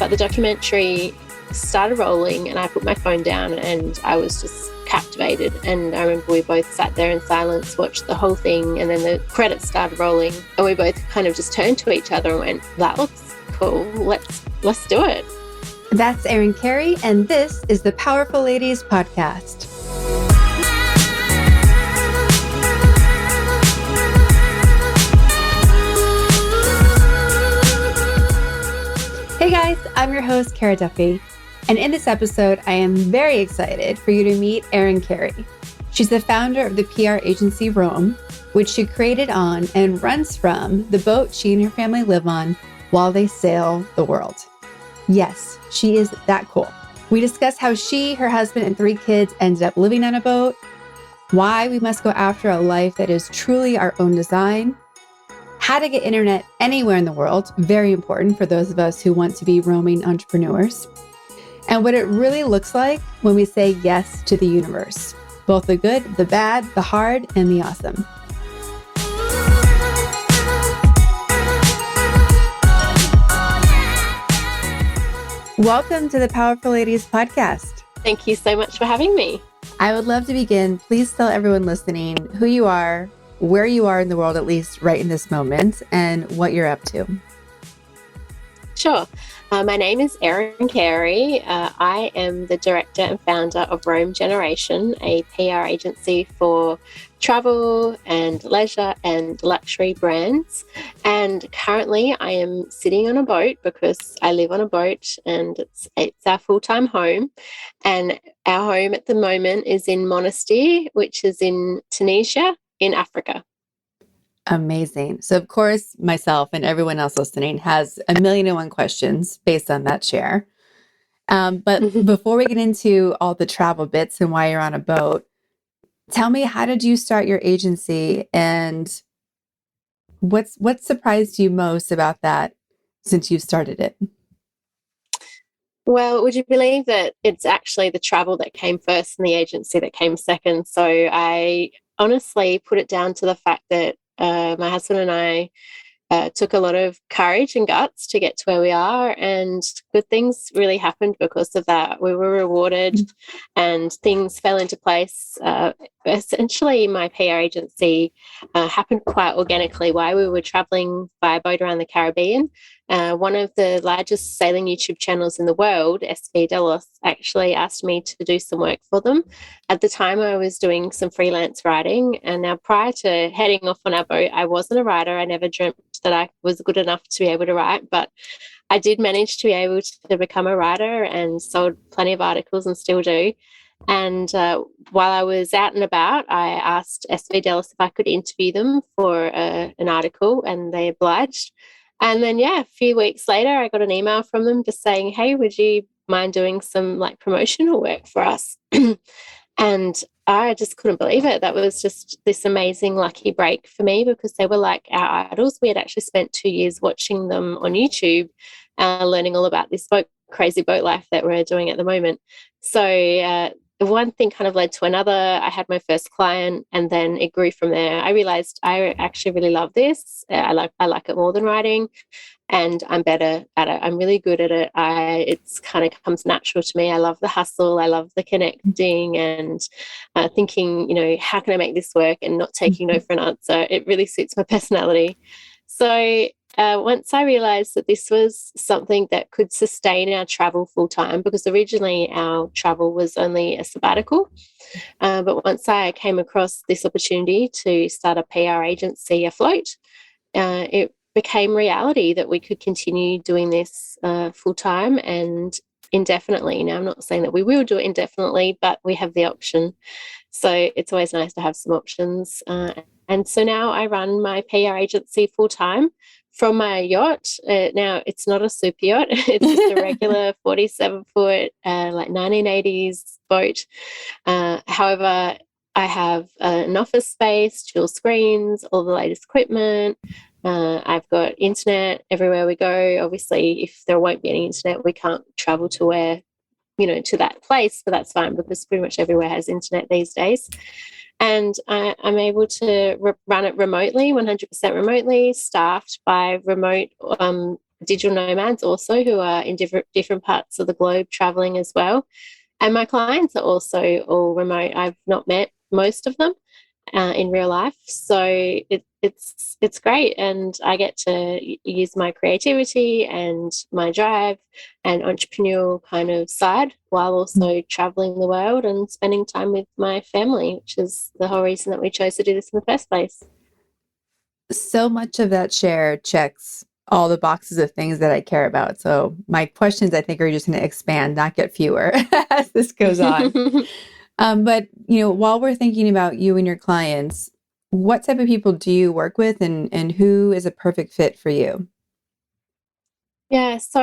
But the documentary started rolling and I put my phone down and I was just captivated. And I remember we both sat there in silence, watched the whole thing, and then the credits started rolling and we both kind of just turned to each other and went, that looks cool, let's do it. That's Erin Carey, and this is the Powerful Ladies Podcast. Hey guys, I'm your host, Cara Duffy. And in this episode, I am very excited for you to meet Erin Carey. She's the founder of the PR agency Rome, which she created on and runs from the boat she and her family live on while they sail the world. Yes, she is that cool. We discuss how she, her husband, and 3 kids ended up living on a boat, why we must go after a life that is truly our own design, how to get internet anywhere in the world, very important for those of us who want to be roaming entrepreneurs, and what it really looks like when we say yes to the universe, both the good, the bad, the hard, and the awesome. Welcome to the Powerful Ladies Podcast. Thank you so much for having me. I would love to begin. Please tell everyone listening who you are, where you are in the world, at least right in this moment, and what you're up to. Sure. My name is Erin Carey. I am the director and founder of Rome Generation, a PR agency for travel and leisure and luxury brands. And currently I am sitting on a boat because I live on a boat and it's our full-time home. And our home at the moment is in Monastir, which is in Tunisia, in Africa. Amazing. So of course, myself and everyone else listening has 1,000,001 questions based on that share. But before we get into all the travel bits and why you're on a boat, tell me, how did you start your agency and what surprised you most about that since you started it? Well, would you believe that it's actually the travel that came first and the agency that came second? So I honestly put it down to the fact that my husband and I took a lot of courage and guts to get to where we are, and good things really happened because of that. We were rewarded and things fell into place. Essentially, my PR agency happened quite organically while we were traveling by boat around the Caribbean. One of the largest sailing YouTube channels in the world, SV Delos, actually asked me to do some work for them. At the time, I was doing some freelance writing. And now prior to heading off on our boat, I wasn't a writer. I never dreamt that I was good enough to be able to write, but I did manage to be able to become a writer and sold plenty of articles and still do. And while I was out and about, I asked SV Delos if I could interview them for an article, and they obliged. And then, a few weeks later, I got an email from them just saying, hey, would you mind doing some promotional work for us? And I just couldn't believe it. That was just this amazing lucky break for me because they were like our idols. We had actually spent 2 years watching them on YouTube, learning all about this crazy boat life that we're doing at the moment. So one thing kind of led to another. I had my first client and then it grew from there. I realized I actually really love this. I like it more than writing, and I'm better at it. I'm really good at it. It's kind of comes natural to me. I love the hustle. I love the connecting and thinking, how can I make this work and not taking no for an answer. It really suits my personality. So once I realized that this was something that could sustain our travel full time, because originally our travel was only a sabbatical. But once I came across this opportunity to start a PR agency afloat, it became reality that we could continue doing this full time and indefinitely. Now, I'm not saying that we will do it indefinitely, but we have the option. So it's always nice to have some options. And so now I run my PR agency full time from my yacht. Now, it's not a super yacht. It's just a regular 47-foot, 1980s boat. However, I have an office space, dual screens, all the latest equipment. I've got internet everywhere we go. Obviously, if there won't be any internet, we can't travel to to that place, but that's fine because pretty much everywhere has internet these days. And I'm able to run it remotely, 100% remotely, staffed by remote digital nomads also who are in different parts of the globe traveling as well. And my clients are also all remote. I've not met most of them in real life, so it's great, and I get to use my creativity and my drive and entrepreneurial kind of side while also traveling the world and spending time with my family, which is the whole reason that we chose to do this in the first place. So much of that share checks all the boxes of things that I care about. So my questions, I think, are just going to expand, not get fewer as this goes on. But, while we're thinking about you and your clients, what type of people do you work with, and who is a perfect fit for you? Yeah, so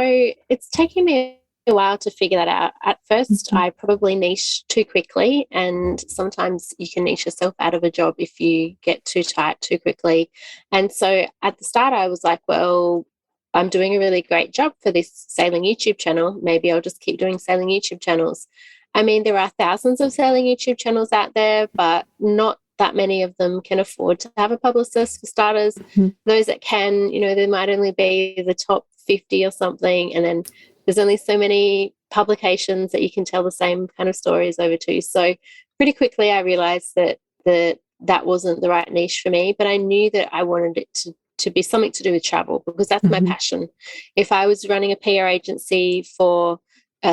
it's taken me a while to figure that out. At first, I probably niched too quickly, and sometimes you can niche yourself out of a job if you get too tight too quickly. And so at the start, I was like, well, I'm doing a really great job for this sailing YouTube channel. Maybe I'll just keep doing sailing YouTube channels. I mean, there are thousands of sailing YouTube channels out there, but not that many of them can afford to have a publicist, for starters. Those that can, there might only be the top 50 or something, and then there's only so many publications that you can tell the same kind of stories over to. So pretty quickly I realized that wasn't the right niche for me, but I knew that I wanted it to be something to do with travel, because that's my passion. If I was running a PR agency for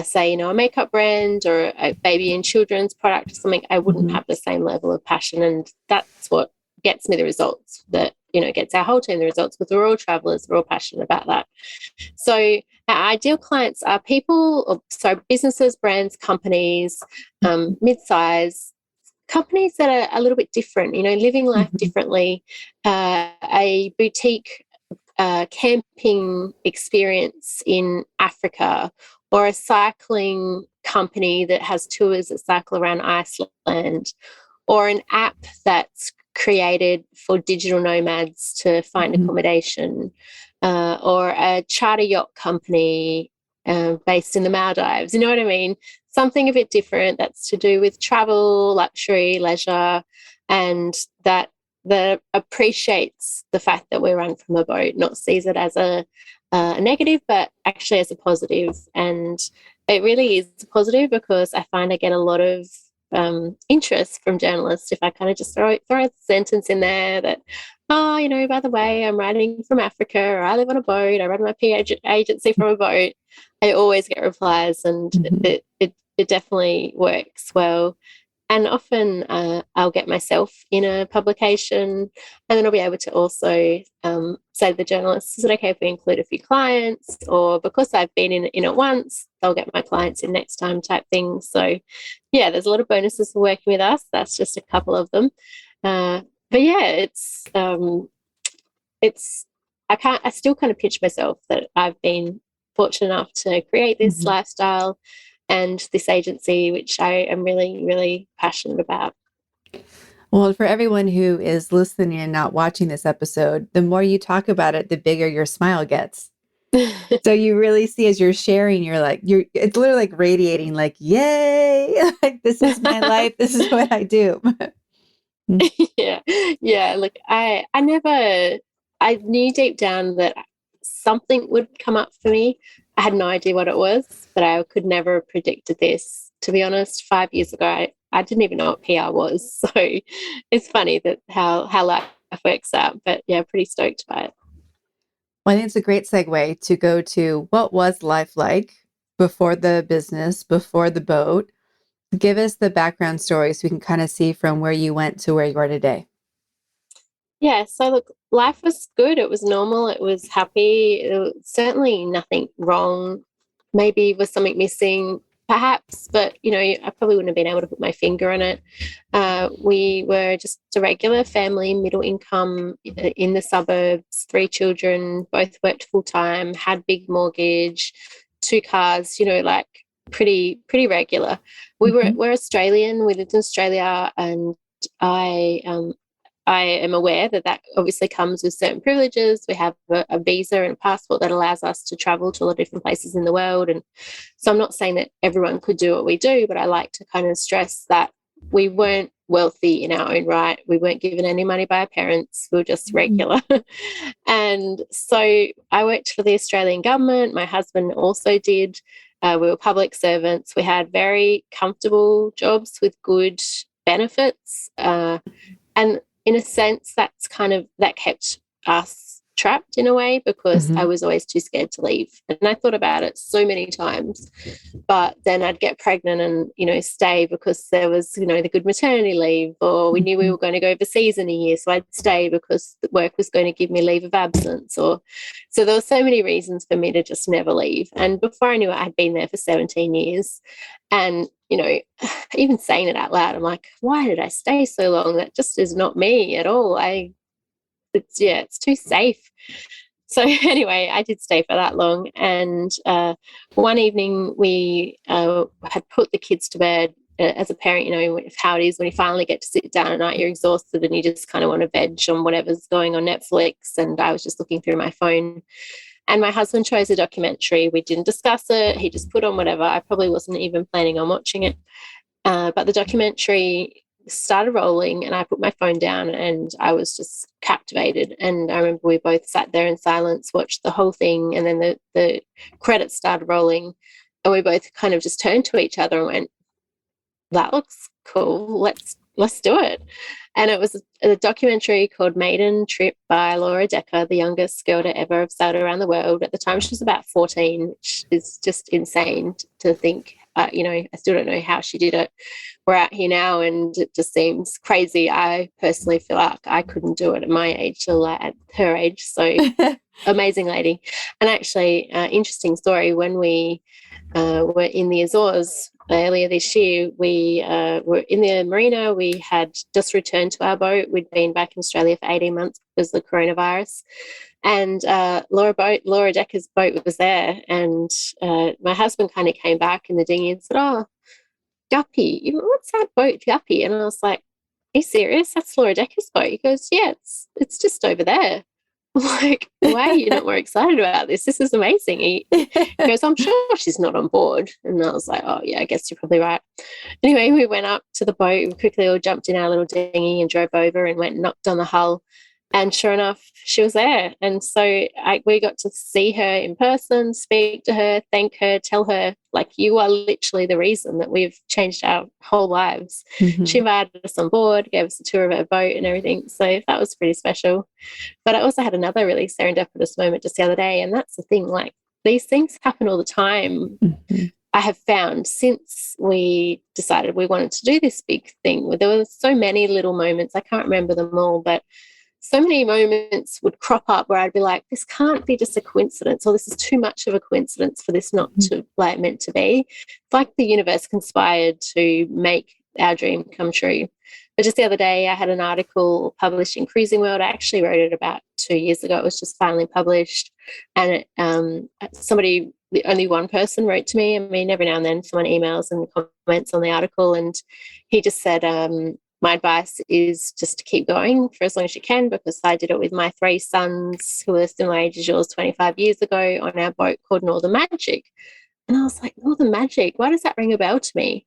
say, a makeup brand or a baby and children's product or something, I wouldn't have the same level of passion. And that's what gets me the results that, gets our whole team the results, because we're all travelers, we're all passionate about that. So our ideal clients are businesses, brands, companies, mid-size companies that are a little bit different, living life differently, a boutique camping experience in Africa, or a cycling company that has tours that cycle around Iceland, or an app that's created for digital nomads to find accommodation, or a charter yacht company based in the Maldives. You know what I mean? Something a bit different that's to do with travel, luxury, leisure, and that appreciates the fact that we run from a boat, not sees it as a negative, but actually as a positive. And it really is positive, because I find I get a lot of interest from journalists if I kind of just throw a sentence in there that, by the way, I'm writing from Africa, or I live on a boat, I run my PR agency from a boat. I always get replies, and it definitely works well. And often I'll get myself in a publication, and then I'll be able to also say to the journalists, is it okay if we include a few clients? Or because I've been in it once, they'll get my clients in next time type thing. So yeah, there's a lot of bonuses for working with us. That's just a couple of them. But yeah, I still kind of pinch myself that I've been fortunate enough to create this lifestyle and this agency, which I am really, really passionate about. Well, for everyone who is listening and not watching this episode, the more you talk about it, the bigger your smile gets. So you really see, as you're sharing, it's literally like radiating, like, yay, like, this is my life. This is what I do. Yeah. Look, I knew deep down that something would come up for me. I had no idea what it was, but I could never have predicted this. To be honest, 5 years ago, I didn't even know what PR was. So it's funny that how life works out. But yeah, pretty stoked by it. Well, I think it's a great segue to go to, what was life like before the business, before the boat? Give us the background story so we can kind of see from where you went to where you are today. Yeah, so look, life was good. It was normal. It was happy. It was certainly nothing wrong. Maybe was something missing, perhaps, but I probably wouldn't have been able to put my finger on it. We were just a regular family, middle income in the suburbs, 3 children, both worked full time, had big mortgage, 2 cars. Like pretty regular. We're Australian. We lived in Australia, and I am aware that obviously comes with certain privileges. We have a visa and a passport that allows us to travel to a lot of different places in the world. And so I'm not saying that everyone could do what we do, but I like to kind of stress that we weren't wealthy in our own right. We weren't given any money by our parents. We were just regular. And so I worked for the Australian government. My husband also did. We were public servants. We had very comfortable jobs with good benefits. And in a sense, that kept us trapped in a way, because I was always too scared to leave. And I thought about it so many times, but then I'd get pregnant and, stay because there was, the good maternity leave, or we knew we were going to go overseas in a year. So I'd stay because the work was going to give me leave of absence. So there were so many reasons for me to just never leave. And before I knew it, I'd been there for 17 years. And, even saying it out loud, I'm like, why did I stay so long? That just is not me at all. It's too safe. So anyway, I did stay for that long. And one evening we had put the kids to bed. As a parent, how it is when you finally get to sit down at night, you're exhausted and you just kind of want to veg on whatever's going on Netflix. And I was just looking through my phone. And my husband chose a documentary. We didn't discuss it. He just put on whatever. I probably wasn't even planning on watching it. But the documentary started rolling and I put my phone down and I was just captivated. And I remember we both sat there in silence, watched the whole thing, and then the credits started rolling and we both kind of just turned to each other and went, that looks cool. Let's do it. And it was a documentary called Maiden Trip by Laura Decker, the youngest girl to ever have sailed around the world. At the time, she was about 14, which is just insane to think. I still don't know how she did it. We're out here now and it just seems crazy. I personally feel like I couldn't do it at my age or at her age. So amazing lady. And actually, interesting story, when we were in the Azores earlier this year, we were in the marina. We had just returned to our boat. We'd been back in Australia for 18 months because of the coronavirus. And Laura Decker's boat was there. And my husband kind of came back in the dinghy and said, oh, Guppy, what's that boat, Guppy? And I was like, are you serious? That's Laura Decker's boat. He goes, yeah, it's just over there. I'm like, why are you not more excited about this? This is amazing. He goes, I'm sure she's not on board. And I was like, oh, yeah, I guess you're probably right. Anyway, we went up to the boat. We quickly all jumped in our little dinghy and drove over and went and knocked on the hull. And sure enough, she was there. And so we got to see her in person, speak to her, thank her, tell her, like, you are literally the reason that we've changed our whole lives. She invited us on board, gave us a tour of her boat and everything. So that was pretty special. But I also had another really serendipitous moment just the other day. And that's the thing, like, these things happen all the time. I have found since we decided we wanted to do this big thing, there were so many little moments. I can't remember them all, but so many moments would crop up where I'd be like, this can't be just a coincidence, or this is too much of a coincidence for this not to like meant to be. It's like the universe conspired to make our dream come true. But just the other day, I had an article published in Cruising World. I actually wrote it about 2 years ago. It was just finally published. And only one person wrote to me. I mean, every now and then someone emails and comments on the article. And he just said, my advice is just to keep going for as long as you can, because I did it with my 3 sons who are similar age as yours 25 years ago on our boat called Northern Magic. And I was like, Northern Magic, why does that ring a bell to me?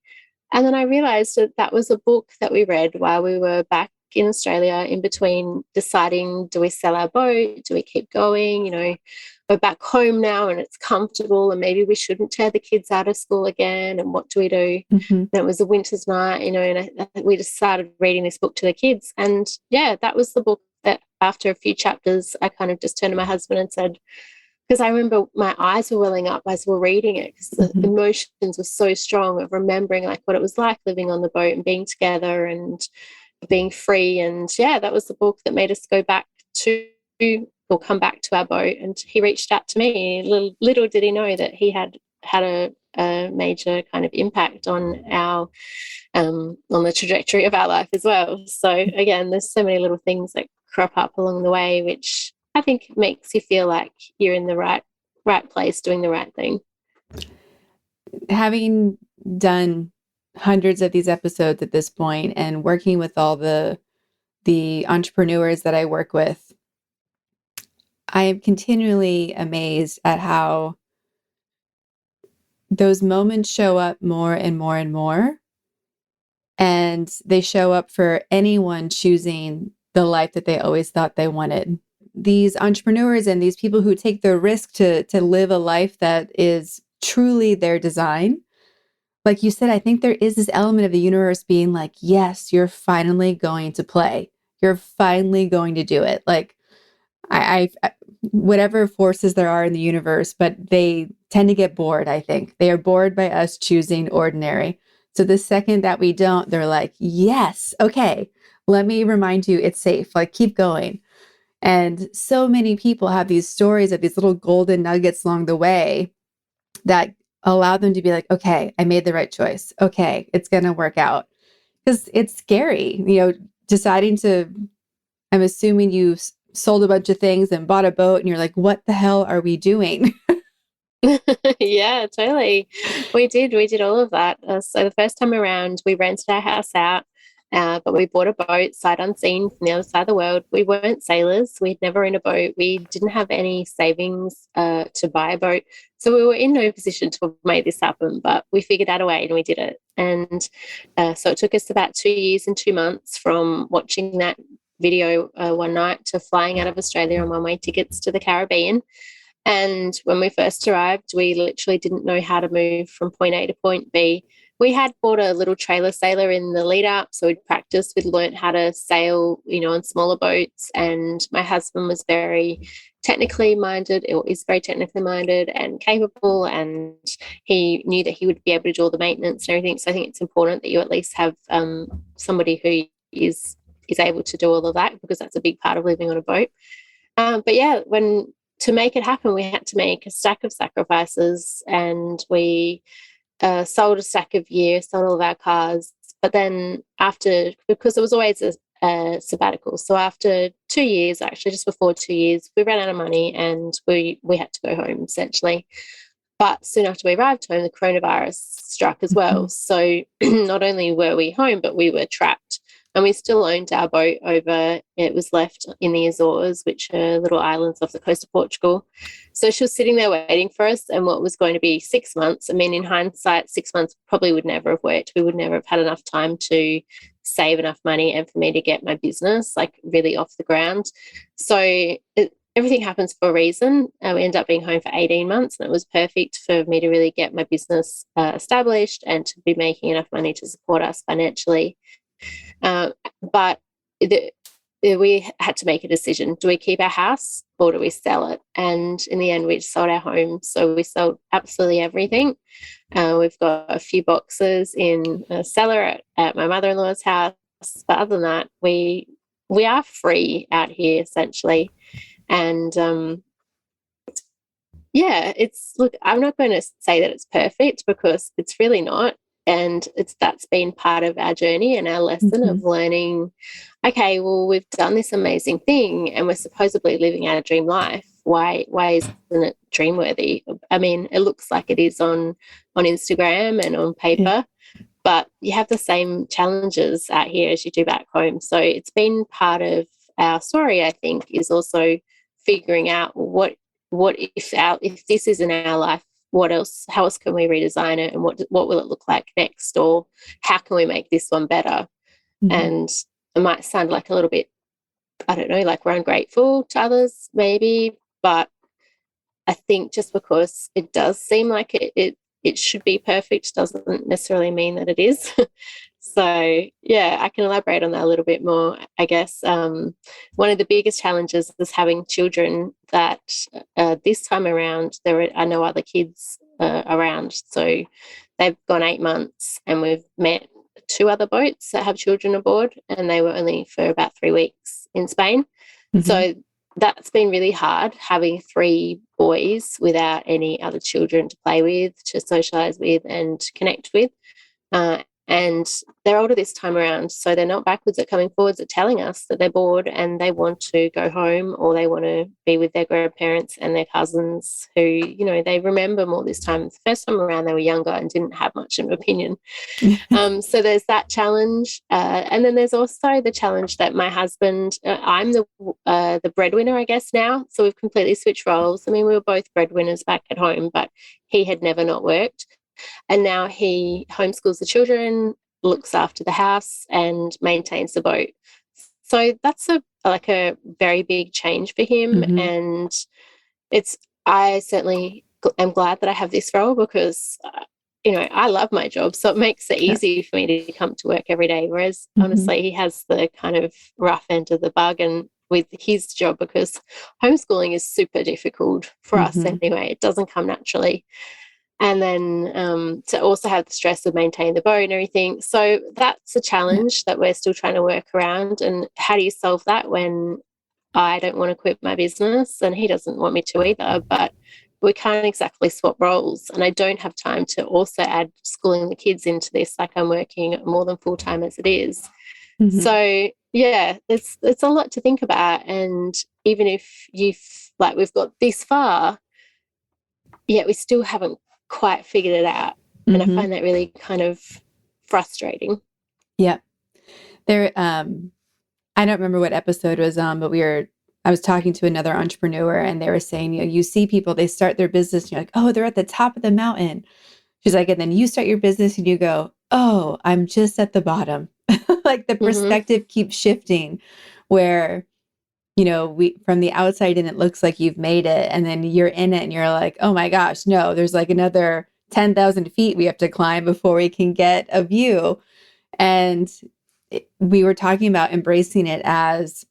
And then I realised that was a book that we read while we were back in Australia, in between deciding, do we sell our boat? Do we keep going? We're back home now and it's comfortable, and maybe we shouldn't tear the kids out of school again. And what do we do? And it was a winter's night, and we just started reading this book to the kids. And yeah, that was the book that after a few chapters, I kind of just turned to my husband and said, because I remember my eyes were welling up as we were reading it, because the emotions were so strong of remembering like what it was like living on the boat and being together and being free. And yeah, that was the book that made us go back to, or come back to our boat. And he reached out to me. Little did he know that he had a major kind of impact on our on the trajectory of our life as well. So again, there's so many little things that crop up along the way, which I think makes you feel like you're in the right place, doing the right thing. Having done hundreds of these episodes at this point and working with all the entrepreneurs that I work with, I am continually amazed at how those moments show up more and more and more. and they show up for anyone choosing the life that they always thought they wanted. These entrepreneurs and these people who take the risk to live a life that is truly their design. Like you said, I think there is this element of the universe being like, yes, you're finally going to play. You're finally going to do it. Like I whatever forces there are in the universe, but they tend to get bored, I think. They are bored by us choosing ordinary. So the second that we don't, they're like, yes, okay, let me remind you it's safe. Like keep going. And so many people have these stories of these little golden nuggets along the way that allow them to be like, okay, I made the right choice. Okay, it's going to work out. Because it's scary, deciding to, I'm assuming you sold a bunch of things and bought a boat and you're like, what the hell are we doing? Yeah, totally. We did all of that. So the first time around, we rented our house out, but we bought a boat sight unseen from the other side of the world. We weren't sailors. We'd never owned a boat. We didn't have any savings to buy a boat. So we were in no position to have made this happen, but we figured out a way and we did it. And so it took us about 2 years and 2 months from watching that video one night to flying out of Australia on one-way tickets to the Caribbean. And when we first arrived, we literally didn't know how to move from point A to point B. We had bought a little trailer sailor in the lead up, so we'd practiced, we'd learned how to sail, on smaller boats. And my husband was very technically minded, or is very technically minded and capable, and he knew that he would be able to do all the maintenance and everything. So I think it's important that you at least have somebody who is able to do all of that, because that's a big part of living on a boat. But yeah, to make it happen, we had to make a stack of sacrifices, and we sold a stack of gear, sold all of our cars. But then because it was always a sabbatical, so after 2 years, actually just before 2 years, we ran out of money and we had to go home essentially. But soon after we arrived home, the coronavirus struck as well. So not only were we home, but we were trapped. And we still owned our boat over, it was left in the Azores, which are little islands off the coast of Portugal. So she was sitting there waiting for us, and what was going to be 6 months. I mean, in hindsight, 6 months probably would never have worked. We would never have had enough time to save enough money and for me to get my business like really off the ground. So everything happens for a reason. We ended up being home for 18 months, and it was perfect for me to really get my business established and to be making enough money to support us financially. But we had to make a decision. Do we keep our house or do we sell it? And in the end, we just sold our home. So we sold absolutely everything. We've got a few boxes in a cellar at my mother-in-law's house. But other than that, we are free out here essentially. And look, I'm not going to say that it's perfect, because it's really not. And that's been part of our journey and our lesson of learning, okay, well, we've done this amazing thing and we're supposedly living our dream life. Why isn't it dream-worthy? I mean, it looks like it is on Instagram and on paper, but you have the same challenges out here as you do back home. So it's been part of our story, I think, is also figuring out what if this isn't our life, how else can we redesign it, and what will it look like next, or how can we make this one better? And it might sound like a little bit, I don't know, like we're ungrateful to others maybe, but I think just because it does seem like it should be perfect doesn't necessarily mean that it is. So yeah, I can elaborate on that a little bit more. I guess one of the biggest challenges is having children that this time around there are no other kids around. So they've gone 8 months, and we've met 2 other boats that have children aboard, and they were only for about 3 weeks in Spain. So that's been really hard, having 3 boys without any other children to play with, to socialise with and connect with. And they're older this time around, so they're not backwards at coming forwards at telling us that they're bored and they want to go home, or they want to be with their grandparents and their cousins who, they remember more this time. The first time around, they were younger and didn't have much of an opinion. So there's that challenge. And then there's also the challenge that my husband, I'm the breadwinner, I guess, now. So we've completely switched roles. I mean, we were both breadwinners back at home, but he had never not worked. And now he homeschools the children, looks after the house and maintains the boat. So that's a very big change for him. Mm-hmm. And I certainly am glad that I have this role because, I love my job. So it makes it easy for me to come to work every day. Whereas honestly, he has the kind of rough end of the bargain with his job because homeschooling is super difficult for us anyway. It doesn't come naturally. And then to also have the stress of maintaining the boat and everything. So that's a challenge that we're still trying to work around. And how do you solve that when I don't want to quit my business and he doesn't want me to either, but we can't exactly swap roles. And I don't have time to also add schooling the kids into this. Like I'm working more than full time as it is. So yeah, it's a lot to think about. And even if we've got this far, yet we still haven't quite figured it out. And I find that really kind of frustrating. Yeah. There, I don't remember what episode it was on, but I was talking to another entrepreneur and they were saying, you see people, they start their business and you're like, oh, they're at the top of the mountain. She's like, and then you start your business and you go, oh, I'm just at the bottom. Like the perspective keeps shifting where, we from the outside and it looks like you've made it. And then you're in it and you're like, oh my gosh, no, there's like another 10,000 feet we have to climb before we can get a view. And we were talking about embracing it as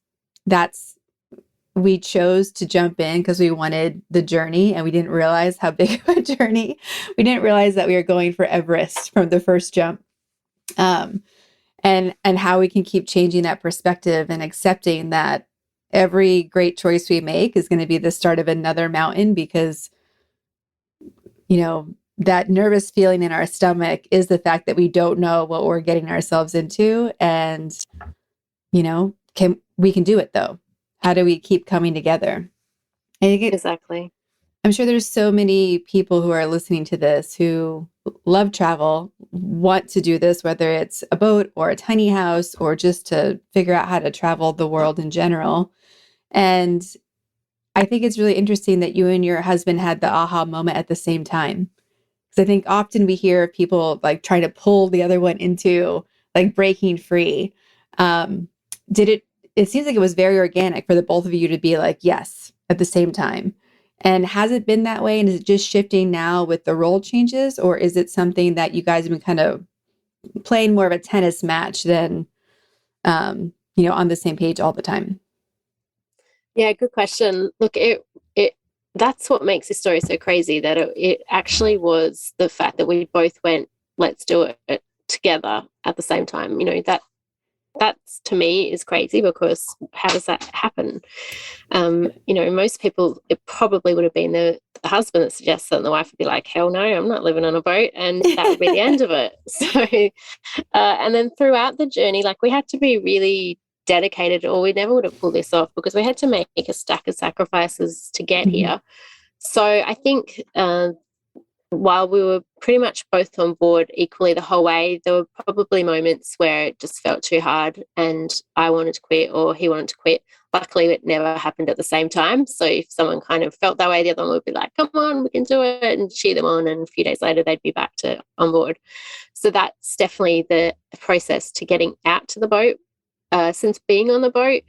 we chose to jump in because we wanted the journey and we didn't realize how big of a journey. We didn't realize that we were going for Everest from the first jump. And how we can keep changing that perspective and accepting that every great choice we make is going to be the start of another mountain because, that nervous feeling in our stomach is the fact that we don't know what we're getting ourselves into. And, we can do it though. How do we keep coming together? Exactly. I'm sure there's so many people who are listening to this who love travel, want to do this, whether it's a boat or a tiny house or just to figure out how to travel the world in general. And I think it's really interesting that you and your husband had the aha moment at the same time. Because I think often we hear people like trying to pull the other one into like breaking free. It seems like it was very organic for the both of you to be like, yes, at the same time. And has it been that way? And is it just shifting now with the role changes? Or is it something that you guys have been kind of playing more of a tennis match than, on the same page all the time? Yeah, good question. Look, that's what makes this story so crazy, that it actually was the fact that we both went, let's do it together at the same time. That's to me is crazy because how does that happen? Most people, it probably would have been the husband that suggests it and the wife would be like, hell no, I'm not living on a boat. And that would be the end of it. So, and then throughout the journey, like we had to be really dedicated or we never would have pulled this off because we had to make a stack of sacrifices to get here. So I think while we were pretty much both on board equally the whole way, there were probably moments where it just felt too hard and I wanted to quit or he wanted to quit. Luckily, it never happened at the same time. So if someone kind of felt that way, the other one would be like, come on, we can do it, and cheer them on. And a few days later, they'd be back on board. So that's definitely the process to getting out to the boat. Since being on the boat,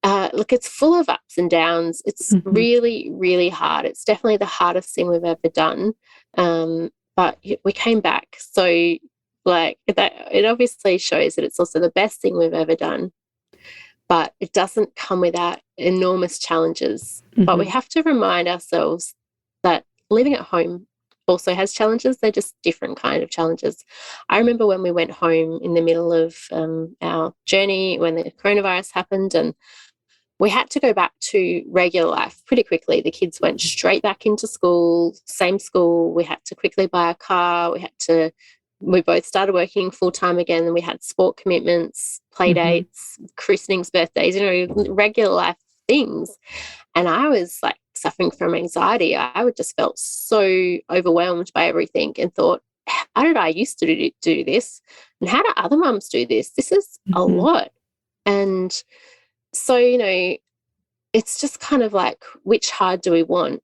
look, it's full of ups and downs. It's really, really hard. It's definitely the hardest thing we've ever done. But we came back. So like that, it obviously shows that it's also the best thing we've ever done. But it doesn't come without enormous challenges. But we have to remind ourselves that living at home also has challenges. They're just different kind of challenges. I remember when we went home in the middle of our journey when the coronavirus happened and we had to go back to regular life pretty quickly. The kids went straight back into school, same school. We had to quickly buy a car. We both started working full-time again, and we had sport commitments, play dates, christenings, birthdays, regular life things. And I was like suffering from anxiety. I would just felt so overwhelmed by everything and thought, how did I used to do this? And how do other mums do this? This is a lot. And so, it's just kind of like, which hard do we want?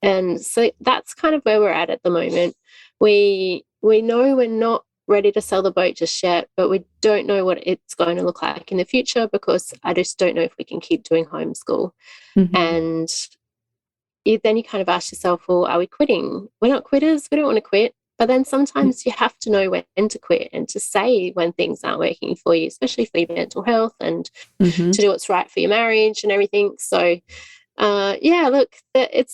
And so that's kind of where we're at the moment. We know we're not ready to sell the boat just yet, but we don't know what it's going to look like in the future because I just don't know if we can keep doing homeschool. Mm-hmm. And then you kind of ask yourself, well, are we quitting? We're not quitters. We don't want to quit. But then sometimes you have to know when to quit and to say when things aren't working for you, especially for your mental health and Mm-hmm. to do what's right for your marriage and everything. So, yeah, look, it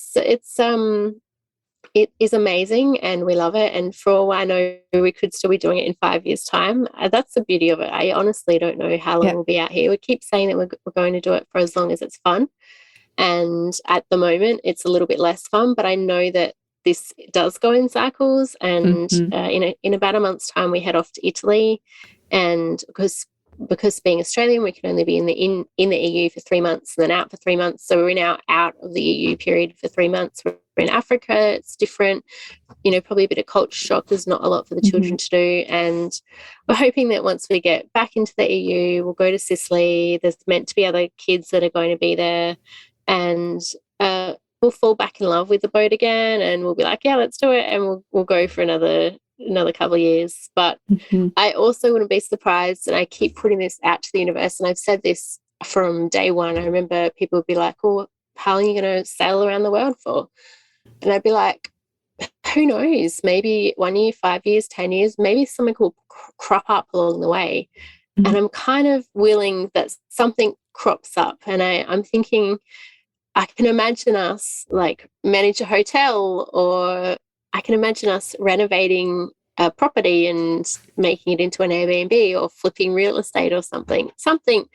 is amazing and we love it. And for all I know, we could still be doing it in 5 years' time. That's the beauty of it. I honestly don't know how long we'll be out here. We keep saying that we're going to do it for as long as it's fun. And at the moment, it's a little bit less fun, but I know that this does go in cycles. And in about a month's time, we head off to Italy. And because being Australian, we can only be in the EU for 3 months and then out for 3 months. So we're now out of the EU period for 3 months. We're in Africa. It's different. Probably a bit of culture shock. There's not a lot for the children to do. And we're hoping that once we get back into the EU, we'll go to Sicily. There's meant to be other kids that are going to be there. And we'll fall back in love with the boat again, and we'll be like, yeah, let's do it, and we'll go for another couple of years. But I also wouldn't be surprised, and I keep putting this out to the universe, and I've said this from day one. I remember people would be like, oh, how long are you going to sail around the world for? And I'd be like, who knows? Maybe 1 year, 5 years, 10 years, maybe something will crop up along the way. And I'm kind of willing that something crops up, and I'm thinking, I can imagine us like manage a hotel, or I can imagine us renovating a property and making it into an Airbnb or flipping real estate or something. Something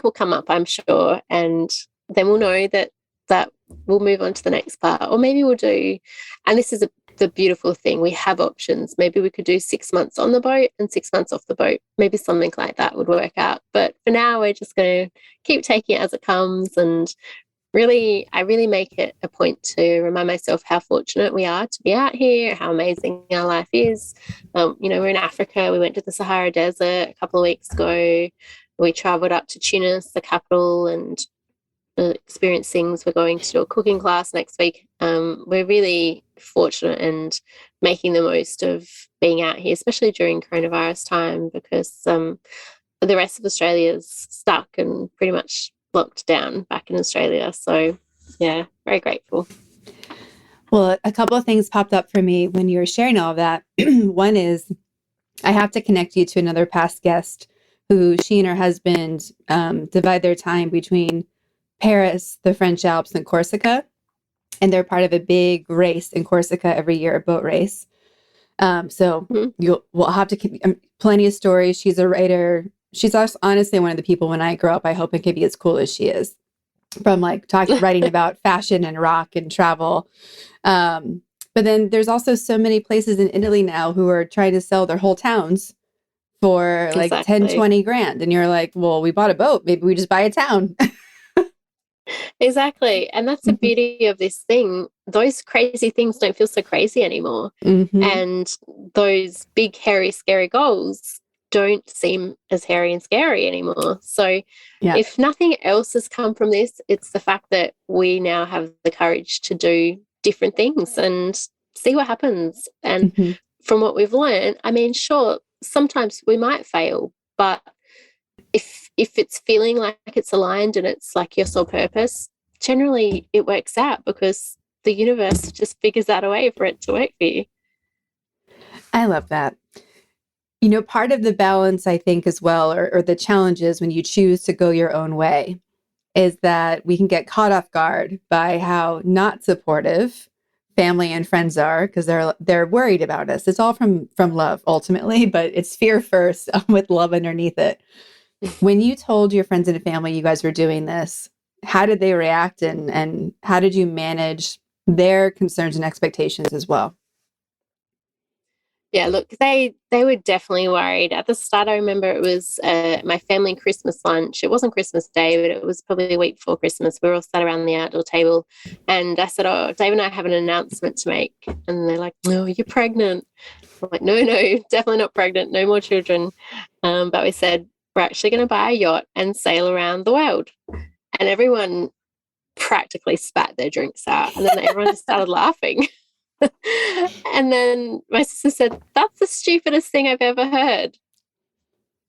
will come up, I'm sure, and then we'll know that we'll move on to the next part. Or maybe we'll do, and this is the beautiful thing, we have options. Maybe we could do 6 months on the boat and 6 months off the boat. Maybe something like that would work out. But for now, we're just going to keep taking it as it comes. And I really make it a point to remind myself how fortunate we are to be out here, how amazing our life is. We're in Africa. We went to the Sahara Desert a couple of weeks ago. We traveled up to Tunis, the capital, and experienced things. We're going to do a cooking class next week. We're really fortunate and making the most of being out here, especially during coronavirus time, because the rest of Australia is stuck and pretty much locked down back in Australia. So yeah, very grateful. Well, a couple of things popped up for me when you were sharing all of that. One is I have to connect you to another past guest who she and her husband divide their time between Paris, the French Alps, and Corsica. And they're part of a big race in Corsica every year, a boat race. We'll have to plenty of stories. She's a writer. She's also honestly one of the people when I grow up, I hope I could be as cool as she is, from like writing about fashion and rock and travel. But then there's also so many places in Italy now who are trying to sell their whole towns for like 10, 20 grand. And you're like, well, we bought a boat. Maybe we just buy a town. Exactly. And that's the beauty of this thing. Those crazy things don't feel so crazy anymore. And those big, hairy, scary goals don't seem as hairy and scary anymore. So if nothing else has come from this, it's the fact that we now have the courage to do different things and see what happens. And from what we've learned, I mean, sure, sometimes we might fail, but if it's feeling like it's aligned and it's like your sole purpose, generally it works out because the universe just figures out a way for it to work for you. I love that. Part of the balance, I think, as well, or the challenges when you choose to go your own way, is that we can get caught off guard by how not supportive family and friends are, because they're worried about us. It's all from love ultimately, but it's fear first with love underneath it. When you told your friends and family you guys were doing this, how did they react, and how did you manage their concerns and expectations as well? Yeah, look, they were definitely worried. At the start, I remember it was my family Christmas lunch. It wasn't Christmas Day, but it was probably a week before Christmas. We were all sat around the outdoor table, and I said, oh, Dave and I have an announcement to make. And they're like, no, you're pregnant. I'm like, no, definitely not pregnant. No more children. But we said, we're actually going to buy a yacht and sail around the world. And everyone practically spat their drinks out. And then everyone just started laughing. And then my sister said, that's the stupidest thing I've ever heard.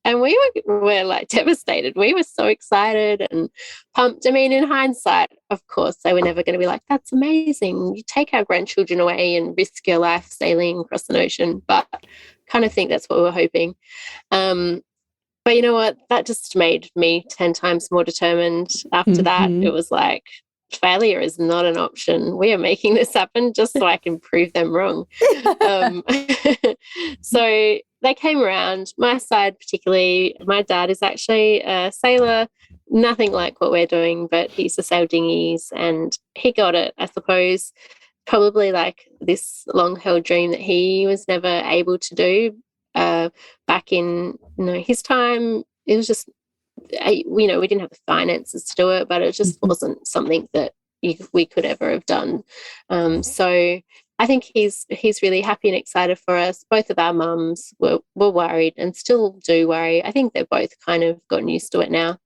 And we were like devastated. We were so excited and pumped. I mean, in hindsight, of course, they were never going to be like, that's amazing. You take our grandchildren away and risk your life sailing across an ocean. But kind of think that's what we were hoping. But you know what? That just made me 10 times more determined. After that, it was like, failure is not an option. We are making this happen just so I can prove them wrong. So they came around. My side particularly, my dad is actually a sailor, nothing like what we're doing, but he used to sail dinghies and he got it, I suppose, probably like this long-held dream that he was never able to do. Back in his time, it was just we didn't have the finances to do it, but it just wasn't something that we could ever have done. So I think he's really happy and excited for us. Both of our mums were worried and still do worry. I think they've both kind of gotten used to it now.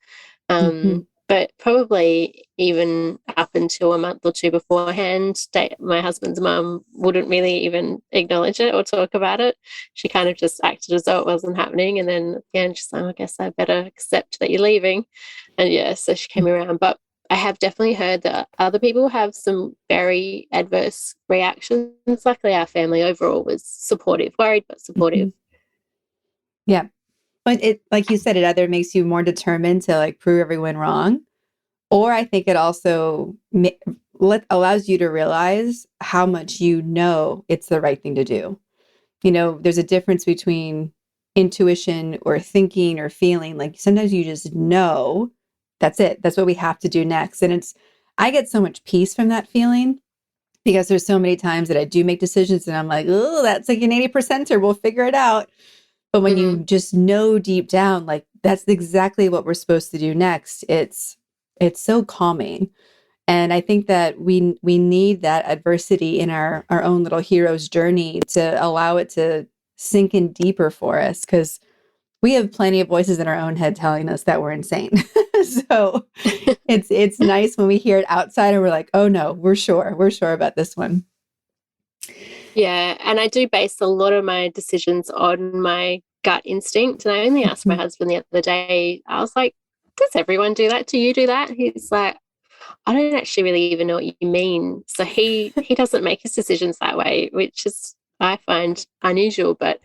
But probably even up until a month or two beforehand, my husband's mum wouldn't really even acknowledge it or talk about it. She kind of just acted as though it wasn't happening. And then again, she's like, I guess I better accept that you're leaving. And yeah, so she came around. But I have definitely heard that other people have some very adverse reactions. Luckily, our family overall was supportive, worried, but supportive. Yeah. But it, like you said, it either makes you more determined to like prove everyone wrong, or I think it also allows you to realize how much it's the right thing to do. There's a difference between intuition or thinking or feeling. Like sometimes you just know that's it. That's what we have to do next. And I get so much peace from that feeling because there's so many times that I do make decisions and I'm like, oh, that's like an 80%er. We'll figure it out. But when you just know deep down, like that's exactly what we're supposed to do next, it's so calming. And I think that we need that adversity in our own little hero's journey to allow it to sink in deeper for us, because we have plenty of voices in our own head telling us that we're insane. So it's nice when we hear it outside and we're like, oh no, we're sure about this one. Yeah, and I do base a lot of my decisions on my gut instinct. And I only asked my husband the other day, I was like, does everyone do that? Do you do that? He's like, I don't actually really even know what you mean. So he doesn't make his decisions that way, which is, I find unusual. But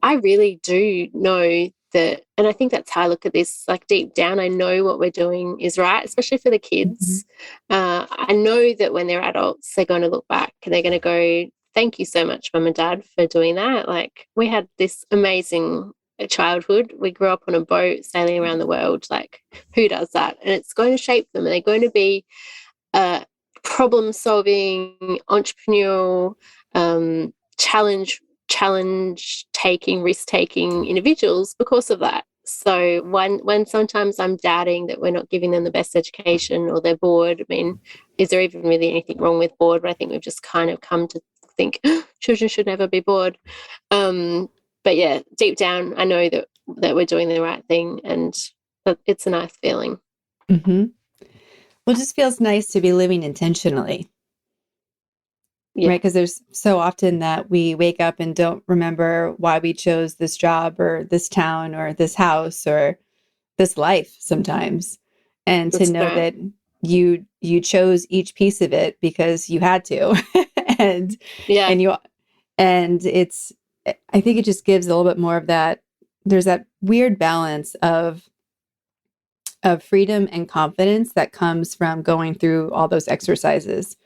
I really do know that, and I think that's how I look at this, like deep down, I know what we're doing is right, especially for the kids. I know that when they're adults, they're going to look back and they're going to go, thank you so much, Mum and Dad, for doing that. Like we had this amazing childhood. We grew up on a boat sailing around the world. Like who does that? And it's going to shape them. And they're going to be problem solving, entrepreneurial, challenge taking, risk taking individuals because of that. So when sometimes I'm doubting that we're not giving them the best education or they're bored, I mean, is there even really anything wrong with bored? But I think we've just kind of come to think children should never be bored. But yeah, deep down, I know that we're doing the right thing, and it's a nice feeling. Well, it just feels nice to be living intentionally. Yeah. Right? Because there's so often that we wake up and don't remember why we chose this job or this town or this house or this life sometimes. And that's to know that you chose each piece of it because you had to. and it's, I think it just gives a little bit more of that. There's that weird balance of freedom and confidence that comes from going through all those exercises.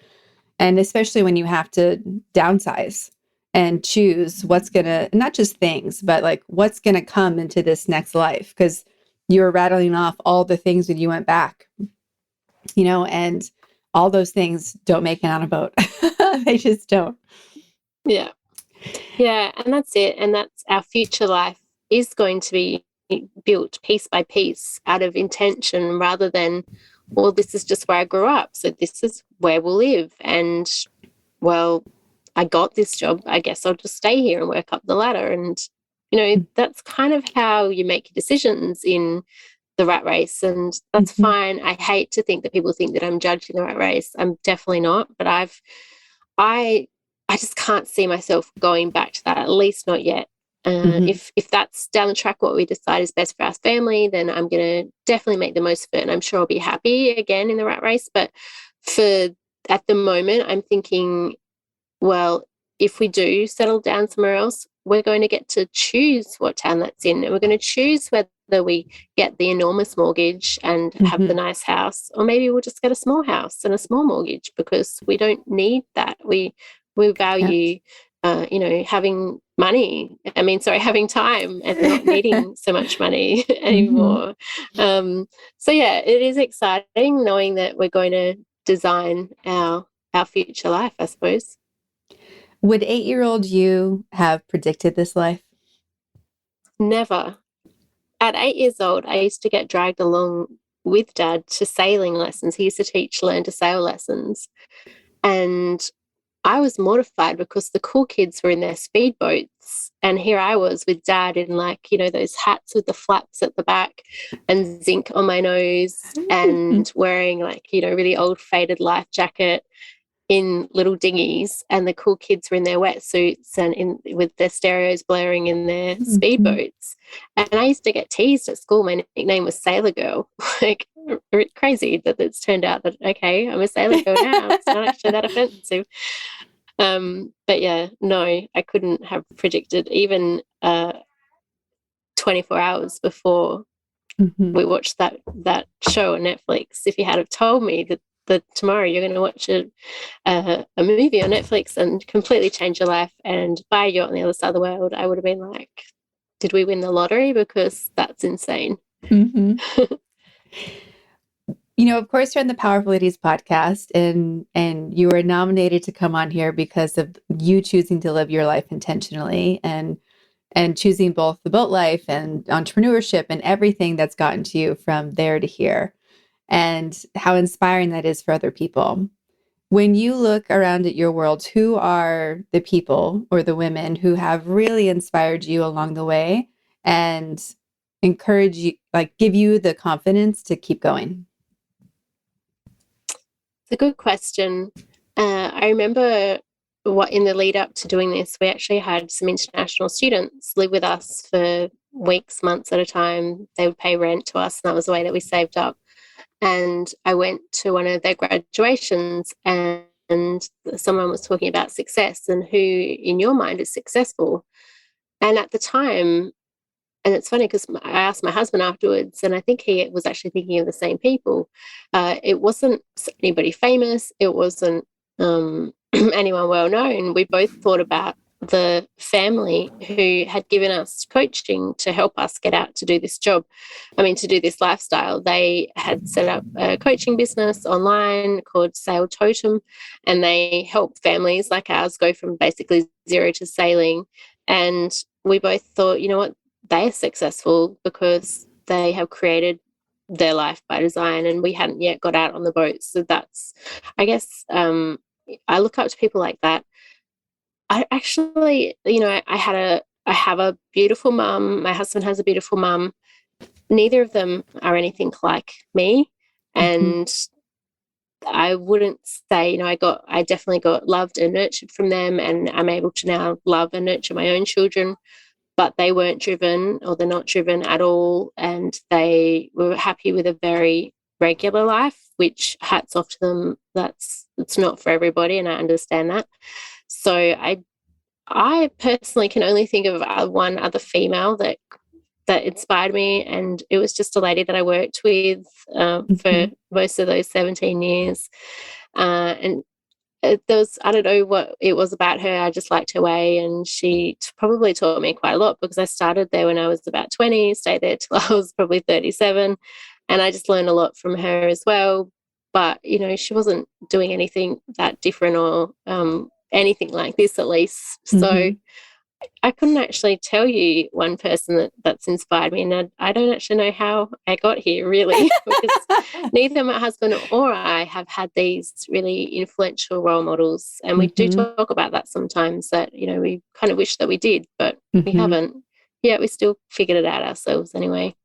And especially when you have to downsize and choose what's going to, not just things, but like what's going to come into this next life. Because you were rattling off all the things when you went back, and all those things don't make it on a boat. They just don't. Yeah. Yeah. And that's it. And that's our future life is going to be built piece by piece out of intention rather than, well, this is just where I grew up, so this is where we'll live. And, well, I got this job, I guess I'll just stay here and work up the ladder. And, that's kind of how you make your decisions in the rat race. And that's fine. I hate to think that people think that I'm judging the rat race. I'm definitely not. But I I just can't see myself going back to that, at least not yet. If that's down the track, what we decide is best for our family, then I'm going to definitely make the most of it, and I'm sure I'll be happy again in the rat race. But for at the moment, I'm thinking, well, if we do settle down somewhere else, we're going to get to choose what town that's in, and we're going to choose whether we get the enormous mortgage and have the nice house, or maybe we'll just get a small house and a small mortgage, because we don't need that. We value, having money. Having time and not needing so much money anymore. So yeah, it is exciting knowing that we're going to design our future life, I suppose. Would 8-year-old you have predicted this life? Never. At 8 years old, I used to get dragged along with Dad to sailing lessons. He used to teach learn to sail lessons. And I was mortified because the cool kids were in their speedboats, and here I was with Dad in those hats with the flaps at the back and zinc on my nose and wearing really old faded life jacket in little dinghies, and the cool kids were in their wetsuits and with their stereos blaring in their speedboats. And I used to get teased at school. My nickname was Sailor Girl. Crazy that it's turned out that, okay, I'm a sailor girl now. It's not actually that offensive. But yeah, no, I couldn't have predicted even 24 hours before we watched that show on Netflix. If you had have told me that tomorrow you're going to watch a movie on Netflix and completely change your life and buy a yacht on the other side of the world, I would have been like, did we win the lottery? Because that's insane. Of course, you're on the Powerful Ladies podcast, and you were nominated to come on here because of you choosing to live your life intentionally and choosing both the boat life and entrepreneurship and everything that's gotten to you from there to here, and how inspiring that is for other people. When you look around at your world, who are the people or the women who have really inspired you along the way and encourage you, give you the confidence to keep going? It's a good question. I remember in the lead up to doing this, we actually had some international students live with us for weeks, months at a time. They would pay rent to us, and that was the way that we saved up. And I went to one of their graduations, and someone was talking about success and who in your mind is successful. And at the time, and it's funny because I asked my husband afterwards, and I think he was actually thinking of the same people. It wasn't anybody famous. It wasn't anyone well known. We both thought about the family who had given us coaching to help us get out to do this job. To do this lifestyle. They had set up a coaching business online called Sail Totem, and they help families like ours go from basically zero to sailing. And we both thought, you know what, they're successful because they have created their life by design, and we hadn't yet got out on the boat. So that's, I guess, I look up to people like that. I actually, I have a beautiful mum. My husband has a beautiful mum. Neither of them are anything like me. And I wouldn't say, I definitely got loved and nurtured from them, and I'm able to now love and nurture my own children, but they weren't driven, or they're not driven at all. And they were happy with a very regular life, which hats off to them. It's not for everybody, and I understand that. So I personally can only think of one other female that inspired me, and it was just a lady that I worked with for most of those 17 years. And I don't know what it was about her. I just liked her way, and she probably taught me quite a lot, because I started there when I was about 20, stayed there till I was probably 37, and I just learned a lot from her as well. But, she wasn't doing anything that different or anything like this, at least. So I couldn't actually tell you one person that's inspired me, and I don't actually know how I got here, really, because neither my husband or I have had these really influential role models, and we do talk about that sometimes, that, we kind of wish that we did, but we haven't. Yeah, we still figured it out ourselves anyway.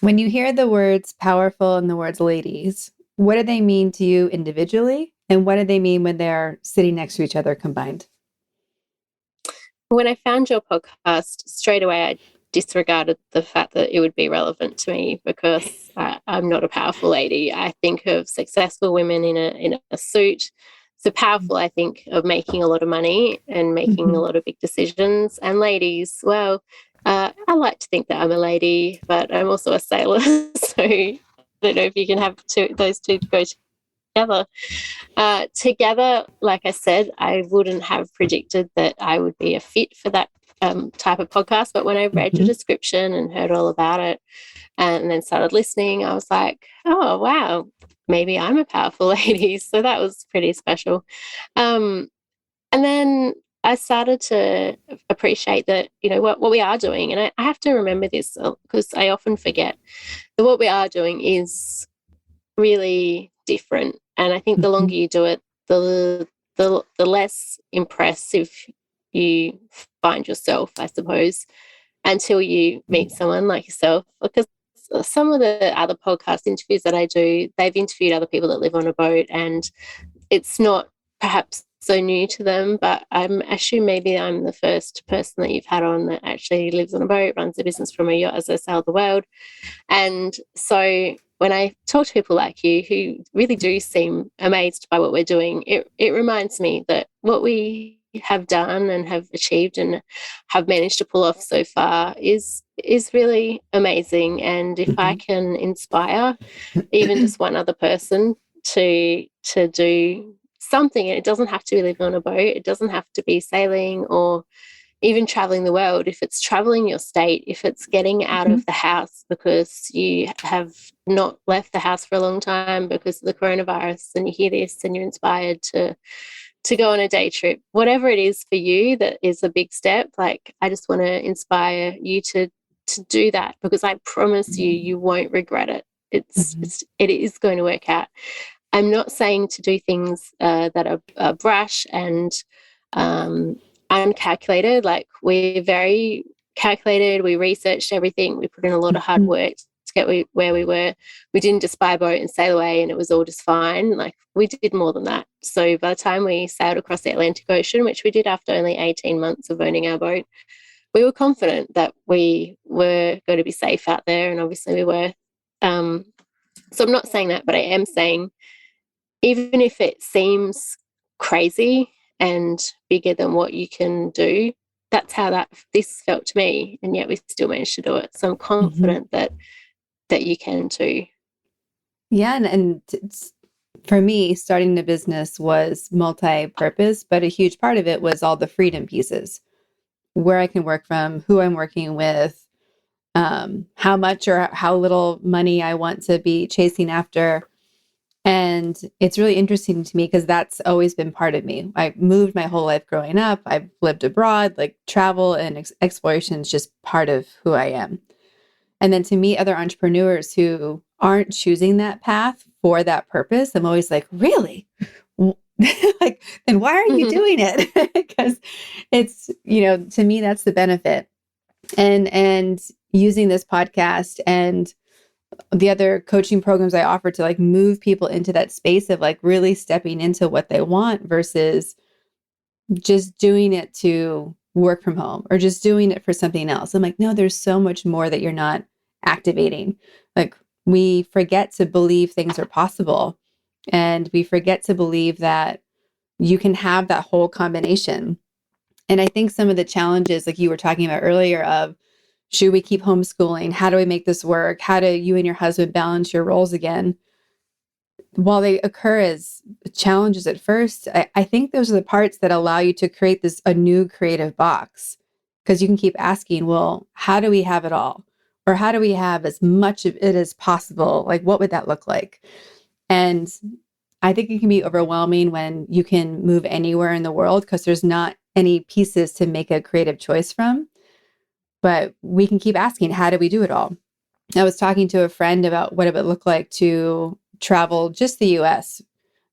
When you hear the words powerful and the words ladies, what do they mean to you individually, And what do they mean when they're sitting next to each other combined? When I found your podcast, straight away I disregarded the fact that it would be relevant to me because I'm not a powerful lady. I think of successful women in a suit. So powerful, I think, of making a lot of money and making a lot of big decisions. And ladies, well, I like to think that I'm a lady, but I'm also a sailor. So I don't know if you can have those two go together. Together, like I said, I wouldn't have predicted that I would be a fit for that type of podcast. But when I read your description and heard all about it and then started listening, I was like, oh, wow, maybe I'm a powerful lady. So that was pretty special. And then I started to appreciate that, what we are doing. And I have to remember this because I often forget that what we are doing is really different. And I think the longer you do it, the less impressive you find yourself, I suppose, until you meet someone like yourself. Because some of the other podcast interviews that I do, they've interviewed other people that live on a boat, and it's not perhaps so new to them, but I'm assume maybe I'm the first person that you've had on that actually lives on a boat, runs a business from a yacht as they sail the world. And so when I talk to people like you who really do seem amazed by what we're doing, it reminds me that what we have done and have achieved and have managed to pull off so far is really amazing. And if I can inspire even just one other person to do something, and it doesn't have to be living on a boat, it doesn't have to be sailing or even traveling the world. If it's traveling your state, if it's getting out of the house because you have not left the house for a long time because of the coronavirus, and you hear this and you're inspired to go on a day trip, whatever it is for you that is a big step, like I just want to inspire you to do that, because I promise you won't regret it. It is going to work out. I'm not saying to do things that are brash and uncalculated. Like, we're very calculated. We researched everything. We put in a lot of hard work to get where we were. We didn't just buy a boat and sail away and it was all just fine. Like, we did more than that. So by the time we sailed across the Atlantic Ocean, which we did after only 18 months of owning our boat, we were confident that we were going to be safe out there, and obviously we were. So I'm not saying that, but I am saying, even if it seems crazy and bigger than what you can do, that's how this felt to me, and yet we still managed to do it. So I'm confident that you can too. Yeah, and for me, starting the business was multi-purpose, but a huge part of it was all the freedom pieces, where I can work from, who I'm working with, how much or how little money I want to be chasing after. And it's really interesting to me because that's always been part of me. I moved my whole life growing up. I've lived abroad, like travel and exploration is just part of who I am. And then to meet other entrepreneurs who aren't choosing that path for that purpose, I'm always like, really? Like, then why are you doing it? Because it's, to me, that's the benefit. And using this podcast and the other coaching programs I offer to like move people into that space of like really stepping into what they want versus just doing it to work from home or just doing it for something else. I'm like, no, there's so much more that you're not activating. Like, we forget to believe things are possible, and we forget to believe that you can have that whole combination. And I think some of the challenges, like you were talking about earlier, of should we keep homeschooling? How do we make this work? How do you and your husband balance your roles again? While they occur as challenges at first, I think those are the parts that allow you to create a new creative box, because you can keep asking, well, how do we have it all? Or how do we have as much of it as possible? Like, what would that look like? And I think it can be overwhelming when you can move anywhere in the world because there's not any pieces to make a creative choice from. But we can keep asking, how do we do it all? I was talking to a friend about what it would look like to travel just the US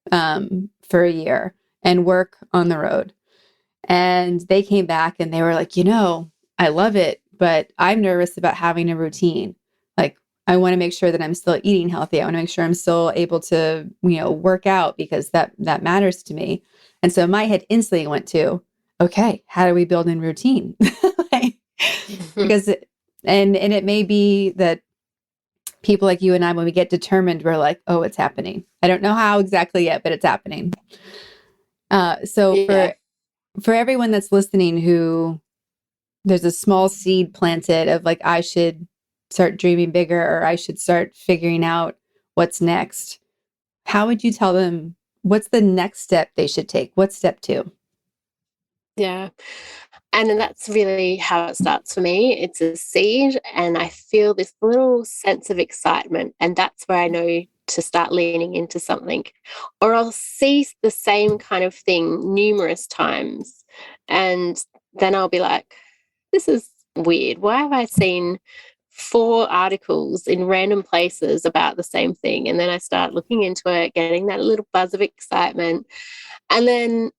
for a year and work on the road. And they came back and they were like, I love it, but I'm nervous about having a routine. Like, I want to make sure that I'm still eating healthy. I want to make sure I'm still able to, work out because that matters to me. And so my head instantly went to, okay, how do we build in routine? Like, because and it may be that people like you and I, when we get determined, we're like, oh, it's happening. I don't know how exactly yet, but it's happening. So Yeah. for everyone that's listening, who there's a small seed planted of like, I should start dreaming bigger, or I should start figuring out what's next. How would you tell them what's the next step they should take? What's step 2? Yeah. And then that's really how it starts for me. It's a seed, and I feel this little sense of excitement. And that's where I know to start leaning into something. Or I'll see the same kind of thing numerous times. And then I'll be like, this is weird. Why have I seen 4 articles in random places about the same thing? And then I start looking into it, getting that little buzz of excitement. And then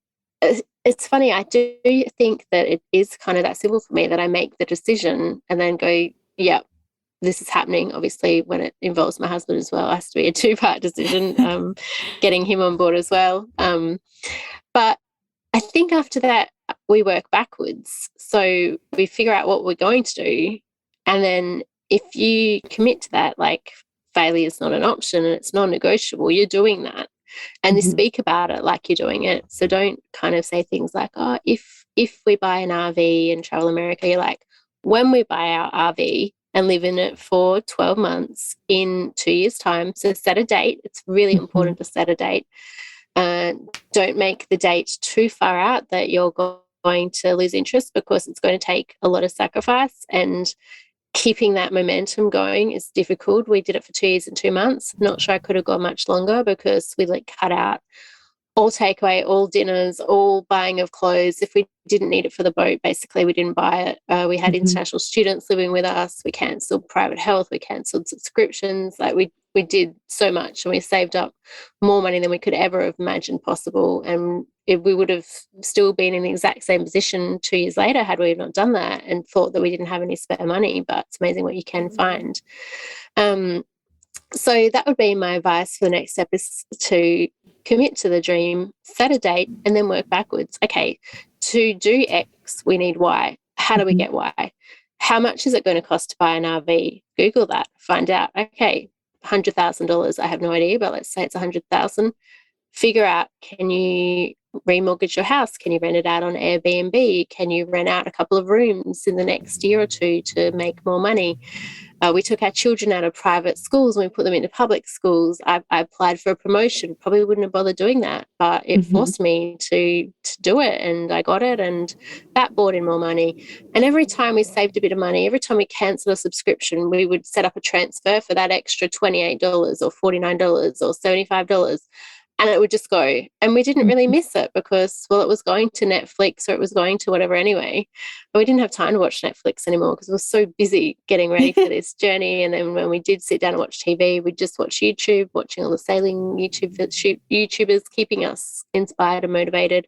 it's funny, I do think that it is kind of that simple for me, that I make the decision and then go, yeah, this is happening. Obviously, when it involves my husband as well, it has to be a 2-part decision, getting him on board as well. But I think after that, we work backwards. So we figure out what we're going to do. And then if you commit to that, like failure is not an option and it's non-negotiable, you're doing that. And you speak about it like you're doing it. So don't kind of say things like, oh, if we buy an RV and travel America, you're like, when we buy our RV and live in it for 12 months in 2 years' time. So set a date. It's really important to set a date. Don't make the date too far out that you're going to lose interest, because it's going to take a lot of sacrifice, and keeping that momentum going is difficult. We did it for 2 years and 2 months. Not sure I could have gone much longer, because we cut out all takeaway, all dinners, all buying of clothes. If we didn't need it for the boat, basically we didn't buy it. We had international students living with us. We cancelled private health. We cancelled subscriptions. We did so much, and we saved up more money than we could ever have imagined possible. And we would have still been in the exact same position 2 years later had we not done that and thought that we didn't have any spare money. But it's amazing what you can find. So that would be my advice for the next step, is to commit to the dream, set a date, and then work backwards. Okay, to do X, we need Y. How do we get Y? How much is it going to cost to buy an RV? Google that, find out. Okay, $100,000. I have no idea, but let's say it's 100,000. Figure out, can you remortgage your house? Can you rent it out on Airbnb? Can you rent out a couple of rooms in the next year or two to make more money? We took our children out of private schools and we put them into public schools. I applied for a promotion, probably wouldn't have bothered doing that, but it forced me to do it, and I got it, and that brought in more money. And every time we saved a bit of money, every time we cancelled a subscription, we would set up a transfer for that extra $28 or $49 or $75. And it would just go. And we didn't really miss it because, well, it was going to Netflix or it was going to whatever anyway. But we didn't have time to watch Netflix anymore because we were so busy getting ready for this journey. And then when we did sit down and watch TV, we'd just watch YouTube, watching all the sailing YouTubers, keeping us inspired and motivated.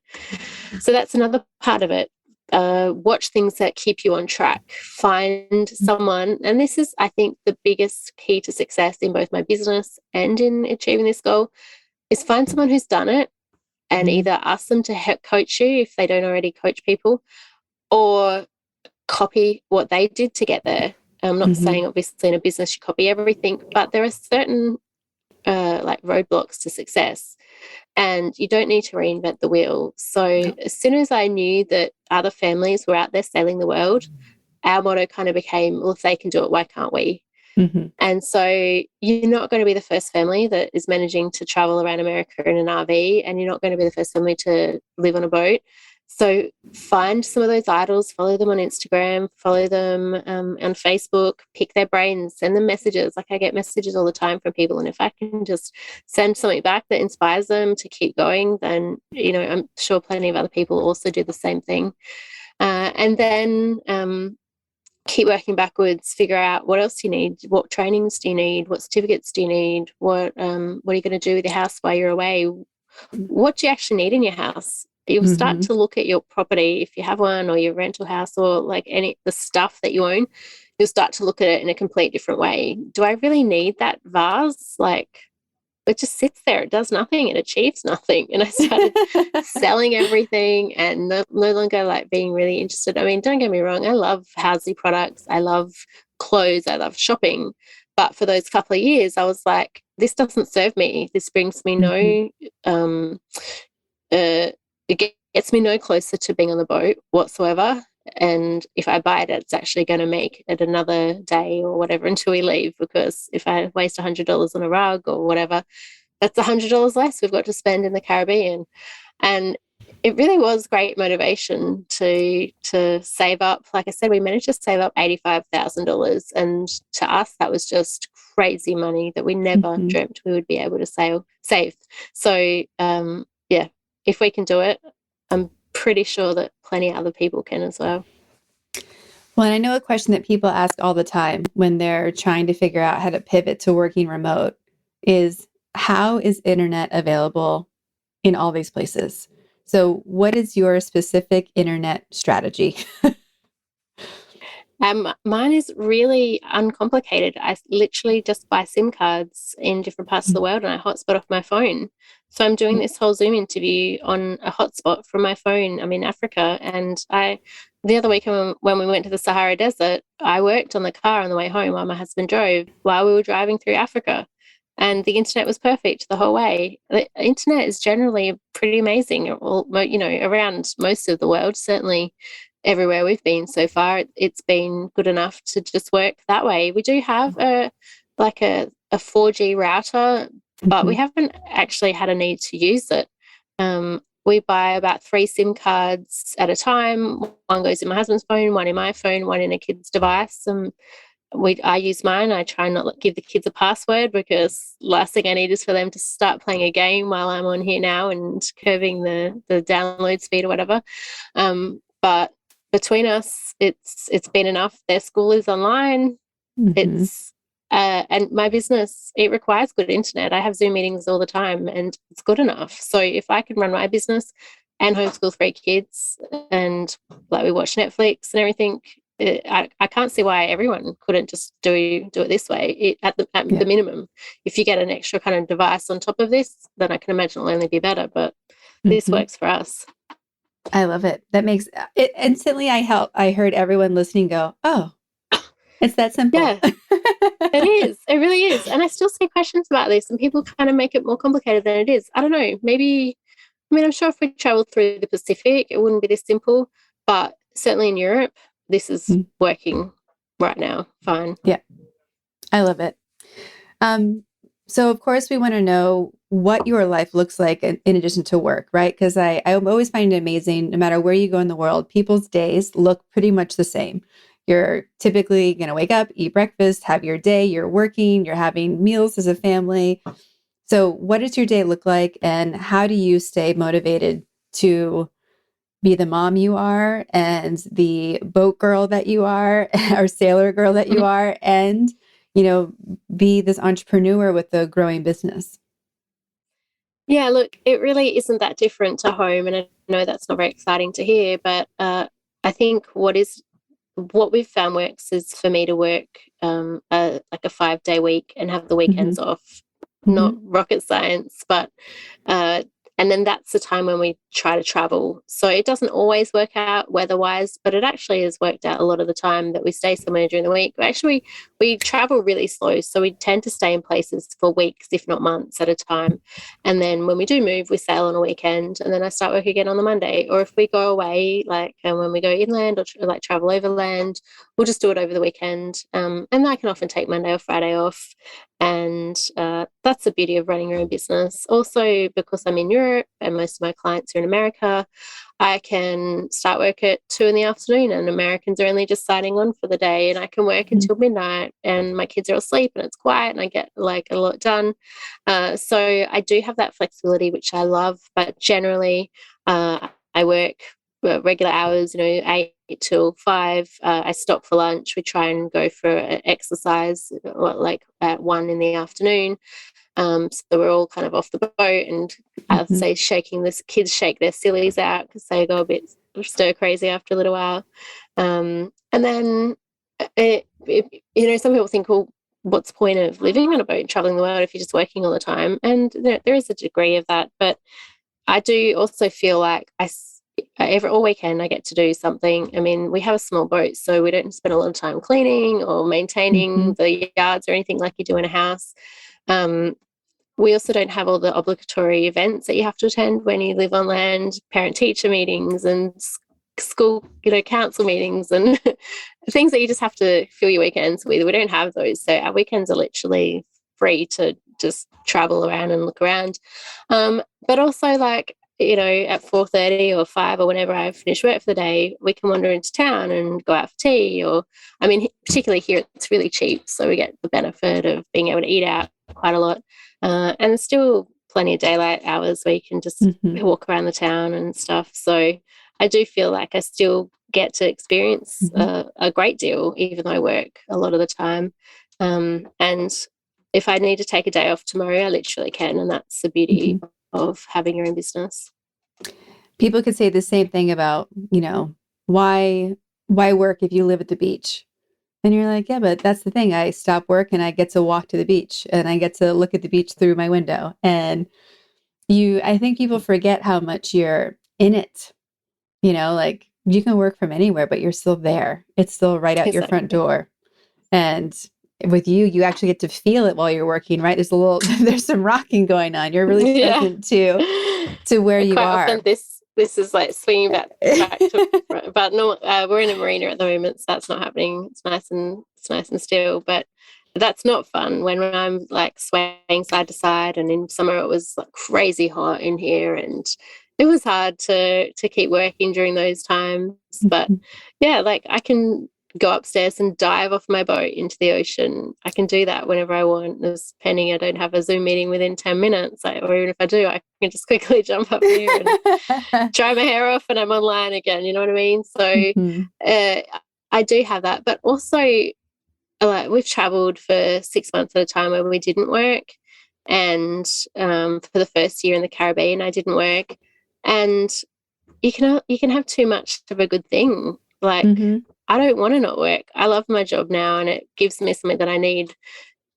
So that's another part of it. Watch things that keep you on track. Find someone, and this is, I think, the biggest key to success in both my business and in achieving this goal, is find someone who's done it and either ask them to help coach you if they don't already coach people, or copy what they did to get there. I'm not saying obviously in a business you copy everything, but there are certain roadblocks to success, and you don't need to reinvent the wheel. So as soon as I knew that other families were out there sailing the world, our motto kind of became, well, if they can do it, why can't we? And so you're not going to be the first family that is managing to travel around America in an RV, and you're not going to be the first family to live on a boat. So find some of those idols, follow them on Instagram, follow them on Facebook, pick their brains, send them messages. Like, I get messages all the time from people, and if I can just send something back that inspires them to keep going, then, I'm sure plenty of other people also do the same thing. And then keep working backwards, figure out what else you need, what trainings do you need, what certificates do you need, what are you going to do with your house while you're away, what do you actually need in your house. You'll start to look at your property, if you have one, or your rental house, or the stuff that you own. you'll start to look at it in a complete different way. Do I really need that vase? Like, it just sits there. It does nothing. It achieves nothing. And I started selling everything and no longer like being really interested. I mean, don't get me wrong. I love housey products. I love clothes. I love shopping. But for those couple of years, I was like, this doesn't serve me. This brings me it gets me no closer to being on the boat whatsoever. And if I buy it, it's actually going to make it another day or whatever until we leave, because if I waste $100 on a rug or whatever, that's $100 less we've got to spend in the Caribbean. And it really was great motivation to save up. Like I said, we managed to save up $85,000, and to us that was just crazy money that we never dreamt we would be able to save. So yeah, if we can do it, I'm pretty sure that plenty of other people can as well. Well, and I know a question that people ask all the time when they're trying to figure out how to pivot to working remote is, how is internet available in all these places? So what is your specific internet strategy? Mine is really uncomplicated. I literally just buy SIM cards in different parts of the world and I hotspot off my phone. So I'm doing this whole Zoom interview on a hotspot from my phone. I'm in Africa, and the other week when we went to the Sahara Desert, I worked on the car on the way home while my husband drove while we were driving through Africa. And the internet was perfect the whole way. The internet is generally pretty amazing, around most of the world, certainly everywhere we've been so far. It's been good enough to just work that way. We do have a 4G router, but we haven't actually had a need to use it. We buy about 3 SIM cards at a time. One goes in my husband's phone, one in my phone, one in a kid's device. I use mine. I try not to give the kids a password, because last thing I need is for them to start playing a game while I'm on here now and curbing the download speed or whatever. But between us, it's been enough. Their school is online. And my business, it requires good internet. I have Zoom meetings all the time and it's good enough. So if I can run my business and homeschool 3 kids and like we watch Netflix and everything, I can't see why everyone couldn't just do it this way. At the minimum, if you get an extra kind of device on top of this, then I can imagine it'll only be better. But this works for us. I love it. That makes it instantly. I heard everyone listening go, "Oh, it's that simple." Yeah, it is. It really is. And I still see questions about this, and people kind of make it more complicated than it is. I don't know. Maybe, I mean, I'm sure if we traveled through the Pacific, it wouldn't be this simple. But certainly in Europe, this is working right now. Fine. Yeah, I love it. So of course we want to know what your life looks like in addition to work, right? Because I always find it amazing, no matter where you go in the world, people's days look pretty much the same. You're typically going to wake up, eat breakfast, have your day, you're working, you're having meals as a family. So what does your day look like, and how do you stay motivated to be the mom you are and the boat girl that you are or sailor girl that you are, and be this entrepreneur with a growing business? Yeah, look, it really isn't that different to home. And I know that's not very exciting to hear, but I think what we've found works is for me to work like a 5-day week and have the weekends off. Not rocket science, but and then that's the time when we try to travel. So it doesn't always work out weather-wise, but it actually has worked out a lot of the time that we stay somewhere during the week. Actually, we travel really slow, so we tend to stay in places for weeks, if not months at a time. And then when we do move, we sail on a weekend, and then I start work again on the Monday. Or if we go away, like when we go inland or like travel overland, we'll just do it over the weekend. And I can often take Monday or Friday off. And that's the beauty of running your own business. Also, because I'm in Europe and most of my clients are in America, I can start work at 2 p.m. and Americans are only just signing on for the day, and I can work until midnight and my kids are asleep and it's quiet and I get like a lot done. So I do have that flexibility, which I love, but generally I work regular hours, 8 till 5. I stop for lunch. We try and go for exercise like at 1 p.m. So we're all kind of off the boat, and I'd say kids shake their sillies out because they go a bit stir crazy after a little while. And then some people think, well, what's the point of living on a boat and traveling the world if you're just working all the time? And there is a degree of that. But I do also feel like all weekend I get to do something. I mean, we have a small boat, so we don't spend a lot of time cleaning or maintaining the yards or anything like you do in a house. We also don't have all the obligatory events that you have to attend when you live on land, parent-teacher meetings and school, council meetings and things that you just have to fill your weekends with. We don't have those. So our weekends are literally free to just travel around and look around. But also at 4:30 or 5 or whenever I finish work for the day, we can wander into town and go out for tea. Or, I mean, particularly here, it's really cheap. So we get the benefit of being able to eat out quite a lot. And still plenty of daylight hours where you can just walk around the town and stuff. So I do feel like I still get to experience a great deal, even though I work a lot of the time. And if I need to take a day off tomorrow, I literally can. And that's the beauty of having your own business. People could say the same thing about, why work if you live at the beach? And you're like, yeah, but that's the thing. I stop work and I get to walk to the beach and I get to look at the beach through my window. And I think people forget how much you're in it. You can work from anywhere, but you're still there. It's still right out your front door. And with you actually get to feel it while you're working, right? There's some rocking going on. You're really present to where you are. Often this is like swinging back to front. But no, we're in a marina at the moment, so that's not happening. It's nice and still, but that's not fun when I'm like swaying side to side. And in summer it was like crazy hot in here, and it was hard to keep working during those times. But yeah, like I can go upstairs and dive off my boat into the ocean. I can do that whenever I want. There's pending I don't have a Zoom meeting within 10 minutes, or even if I do, I can just quickly jump up here and dry my hair off and I'm online again. You know what I mean? So I do have that. But also, we've traveled for 6 months at a time when we didn't work. And for the first year in the Caribbean, I didn't work. And you can have too much of a good thing. Like, I don't want to not work. I love my job now and it gives me something that I need.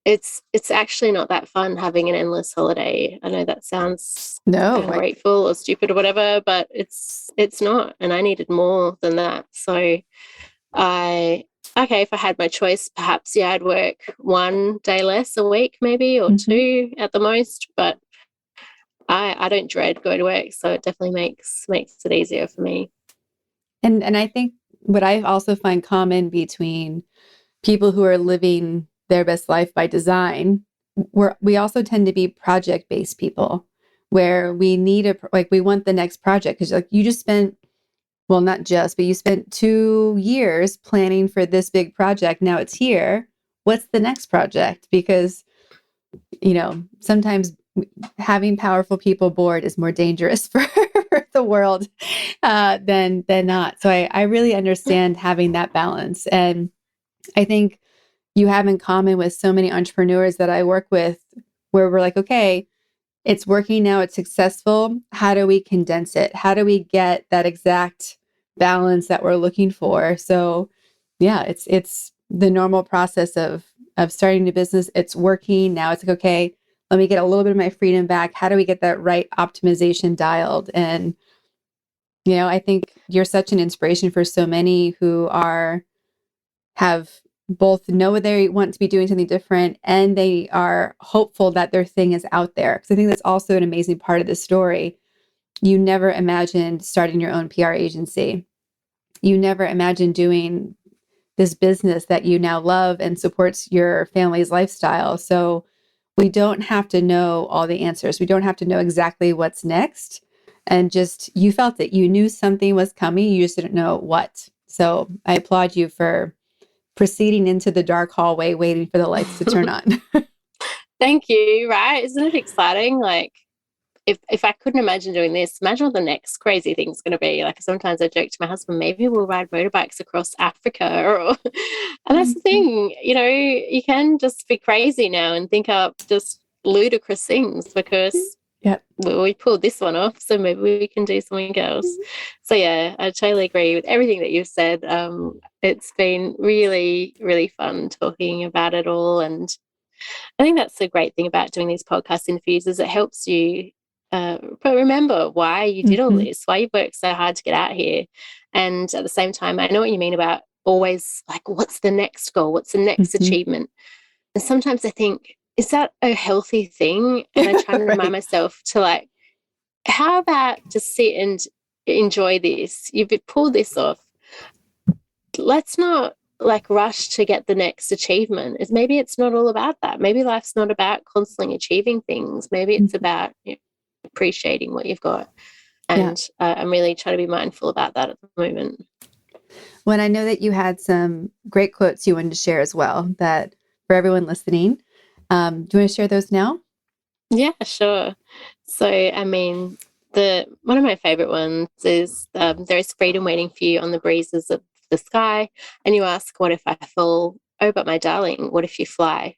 It's actually not that fun having an endless holiday. I know that sounds ungrateful or stupid or whatever, but it's not. And I needed more than that. So if I had my choice, perhaps, I'd work 1 day less a week maybe, or 2 at the most. But I don't dread going to work. So it definitely makes it easier for me. And I think what I also find common between people who are living their best life by design, we also tend to be project-based people, where we need we want the next project, because you just spent, well, not just, but you spent 2 years planning for this big project. Now it's here. What's the next project? Because, sometimes having powerful people bored is more dangerous for the world than not. So I really understand having that balance. And I think you have in common with so many entrepreneurs that I work with, where we're like, okay, it's working now, it's successful. How do we condense it? How do we get that exact balance that we're looking for? So yeah, it's the normal process of starting a business. It's working. Now it's like, okay, let me get a little bit of my freedom back. How do we get that right optimization dialed? And, I think you're such an inspiration for so many who have both know they want to be doing something different, and they are hopeful that their thing is out there. Because I think that's also an amazing part of the story. You never imagined starting your own PR agency. You never imagined doing this business that you now love and supports your family's lifestyle. So we don't have to know all the answers. We don't have to know exactly what's next. And just, you felt it. You knew something was coming. You just didn't know what. So I applaud you for proceeding into the dark hallway, waiting for the lights to turn on. Thank you. Right. Isn't it exciting? Like, if I couldn't imagine doing this, imagine what the next crazy thing's going to be. Like, sometimes I joke to my husband, maybe we'll ride motorbikes across Africa. And that's the thing, you can just be crazy now and think up just ludicrous things, because we pulled this one off, so maybe we can do something else. So yeah, I totally agree with everything that you've said. It's been really, really fun talking about it all, and I think that's the great thing about doing these podcast interviews is it helps you remember why you did all this, why you worked so hard to get out here. And at the same time, I know what you mean about always like, what's the next goal? What's the next achievement? And sometimes I think, is that a healthy thing? And I try to remind myself to like, how about just sit and enjoy this? You've pulled this off. Let's not like rush to get the next achievement. Maybe it's not all about that. Maybe life's not about constantly achieving things. Maybe it's about appreciating what you've got. And I'm really trying to be mindful about that at the moment. Well, I know that you had some great quotes you wanted to share as well, that for everyone listening. Do you want to share those now? Yeah, sure. So, I mean, one of my favorite ones is there is freedom waiting for you on the breezes of the sky. And you ask, what if I fall? Oh, but my darling, what if you fly?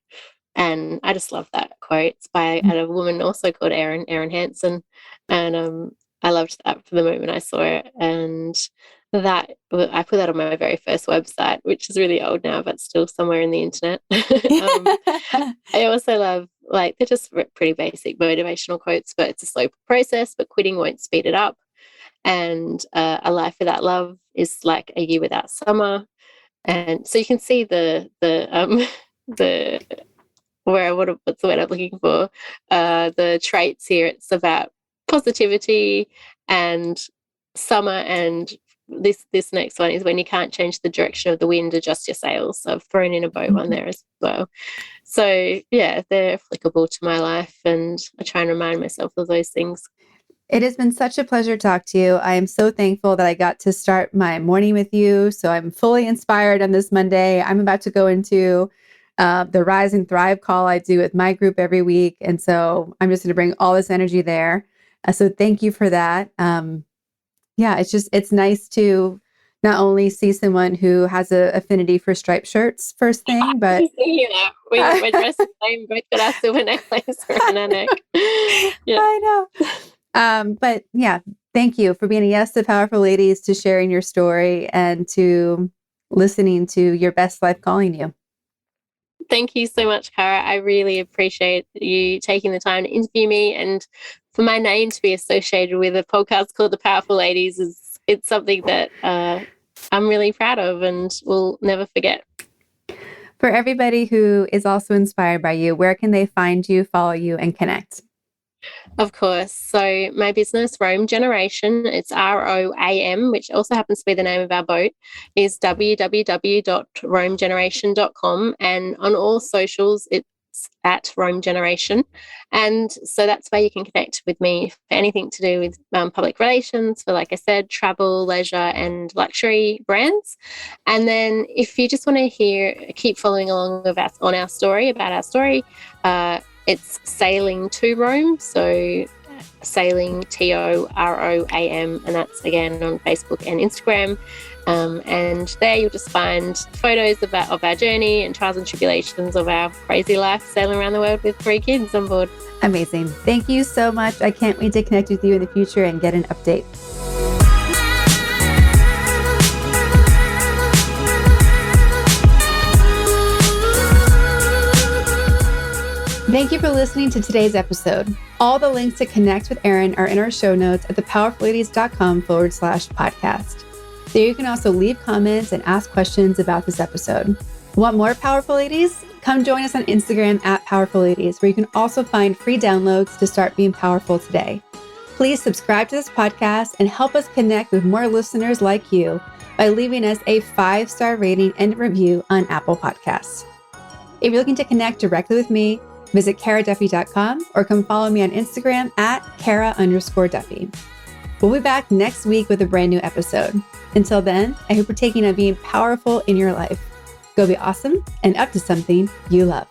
And I just love that quote. It's by a woman also called Erin Hansen. And I loved that from the moment I saw it. And that I put that on my very first website, which is really old now, but still somewhere in the internet. I also love, like, they're just pretty basic motivational quotes, but it's a slow process, but quitting won't speed it up. And a life without love is like a year without summer. And so you can see what's the word I'm looking for? The traits here. It's about positivity and summer, and this next one is when you can't change the direction of the wind, adjust your sails. So I've thrown in a boat on there as well. So yeah, they're applicable to my life, and I try and remind myself of those things. It has been such a pleasure to talk to you. I am so thankful that I got to start my morning with you. So I'm fully inspired on this Monday. I'm about to go into the Rise and Thrive call I do with my group every week. And so I'm just going to bring all this energy there. So thank you for that. It's nice to not only see someone who has an affinity for striped shirts first thing, but we're dressed the same, both got our silver necklace around our neck. Yeah. I know. But yeah, thank you for being a yes to Powerful Ladies, to sharing your story, and to listening to your best life calling you. Thank you so much, Cara. I really appreciate you taking the time to interview me, and for my name to be associated with a podcast called The Powerful Ladies it's something that I'm really proud of and will never forget. For everybody who is also inspired by you, where can they find you, follow you, and connect? Of course. So my business, Roam Generation, it's ROAM, which also happens to be the name of our boat, is www.roamgeneration.com. And on all socials, it's at Roam Generation. And so that's where you can connect with me for anything to do with public relations, for, like I said, travel, leisure, and luxury brands. And then if you just want to keep following along on our story, about our story, it's Sailing to Rome, so Sailing TOROAM, and that's again on Facebook and Instagram. And there you'll just find photos of our journey and trials and tribulations of our crazy life sailing around the world with 3 kids on board. Amazing. Thank you so much. I can't wait to connect with you in the future and get an update. Thank you for listening to today's episode. All the links to connect with Erin are in our show notes at thepowerfulladies.com/podcast. There you can also leave comments and ask questions about this episode. Want more Powerful Ladies? Come join us on Instagram at Powerful Ladies, where you can also find free downloads to start being powerful today. Please subscribe to this podcast and help us connect with more listeners like you by leaving us a 5-star rating and review on Apple Podcasts. If you're looking to connect directly with me, visit caraduffy.com or come follow me on Instagram at Cara_Duffy. We'll be back next week with a brand new episode. Until then, I hope you're taking on being powerful in your life. Go be awesome and up to something you love.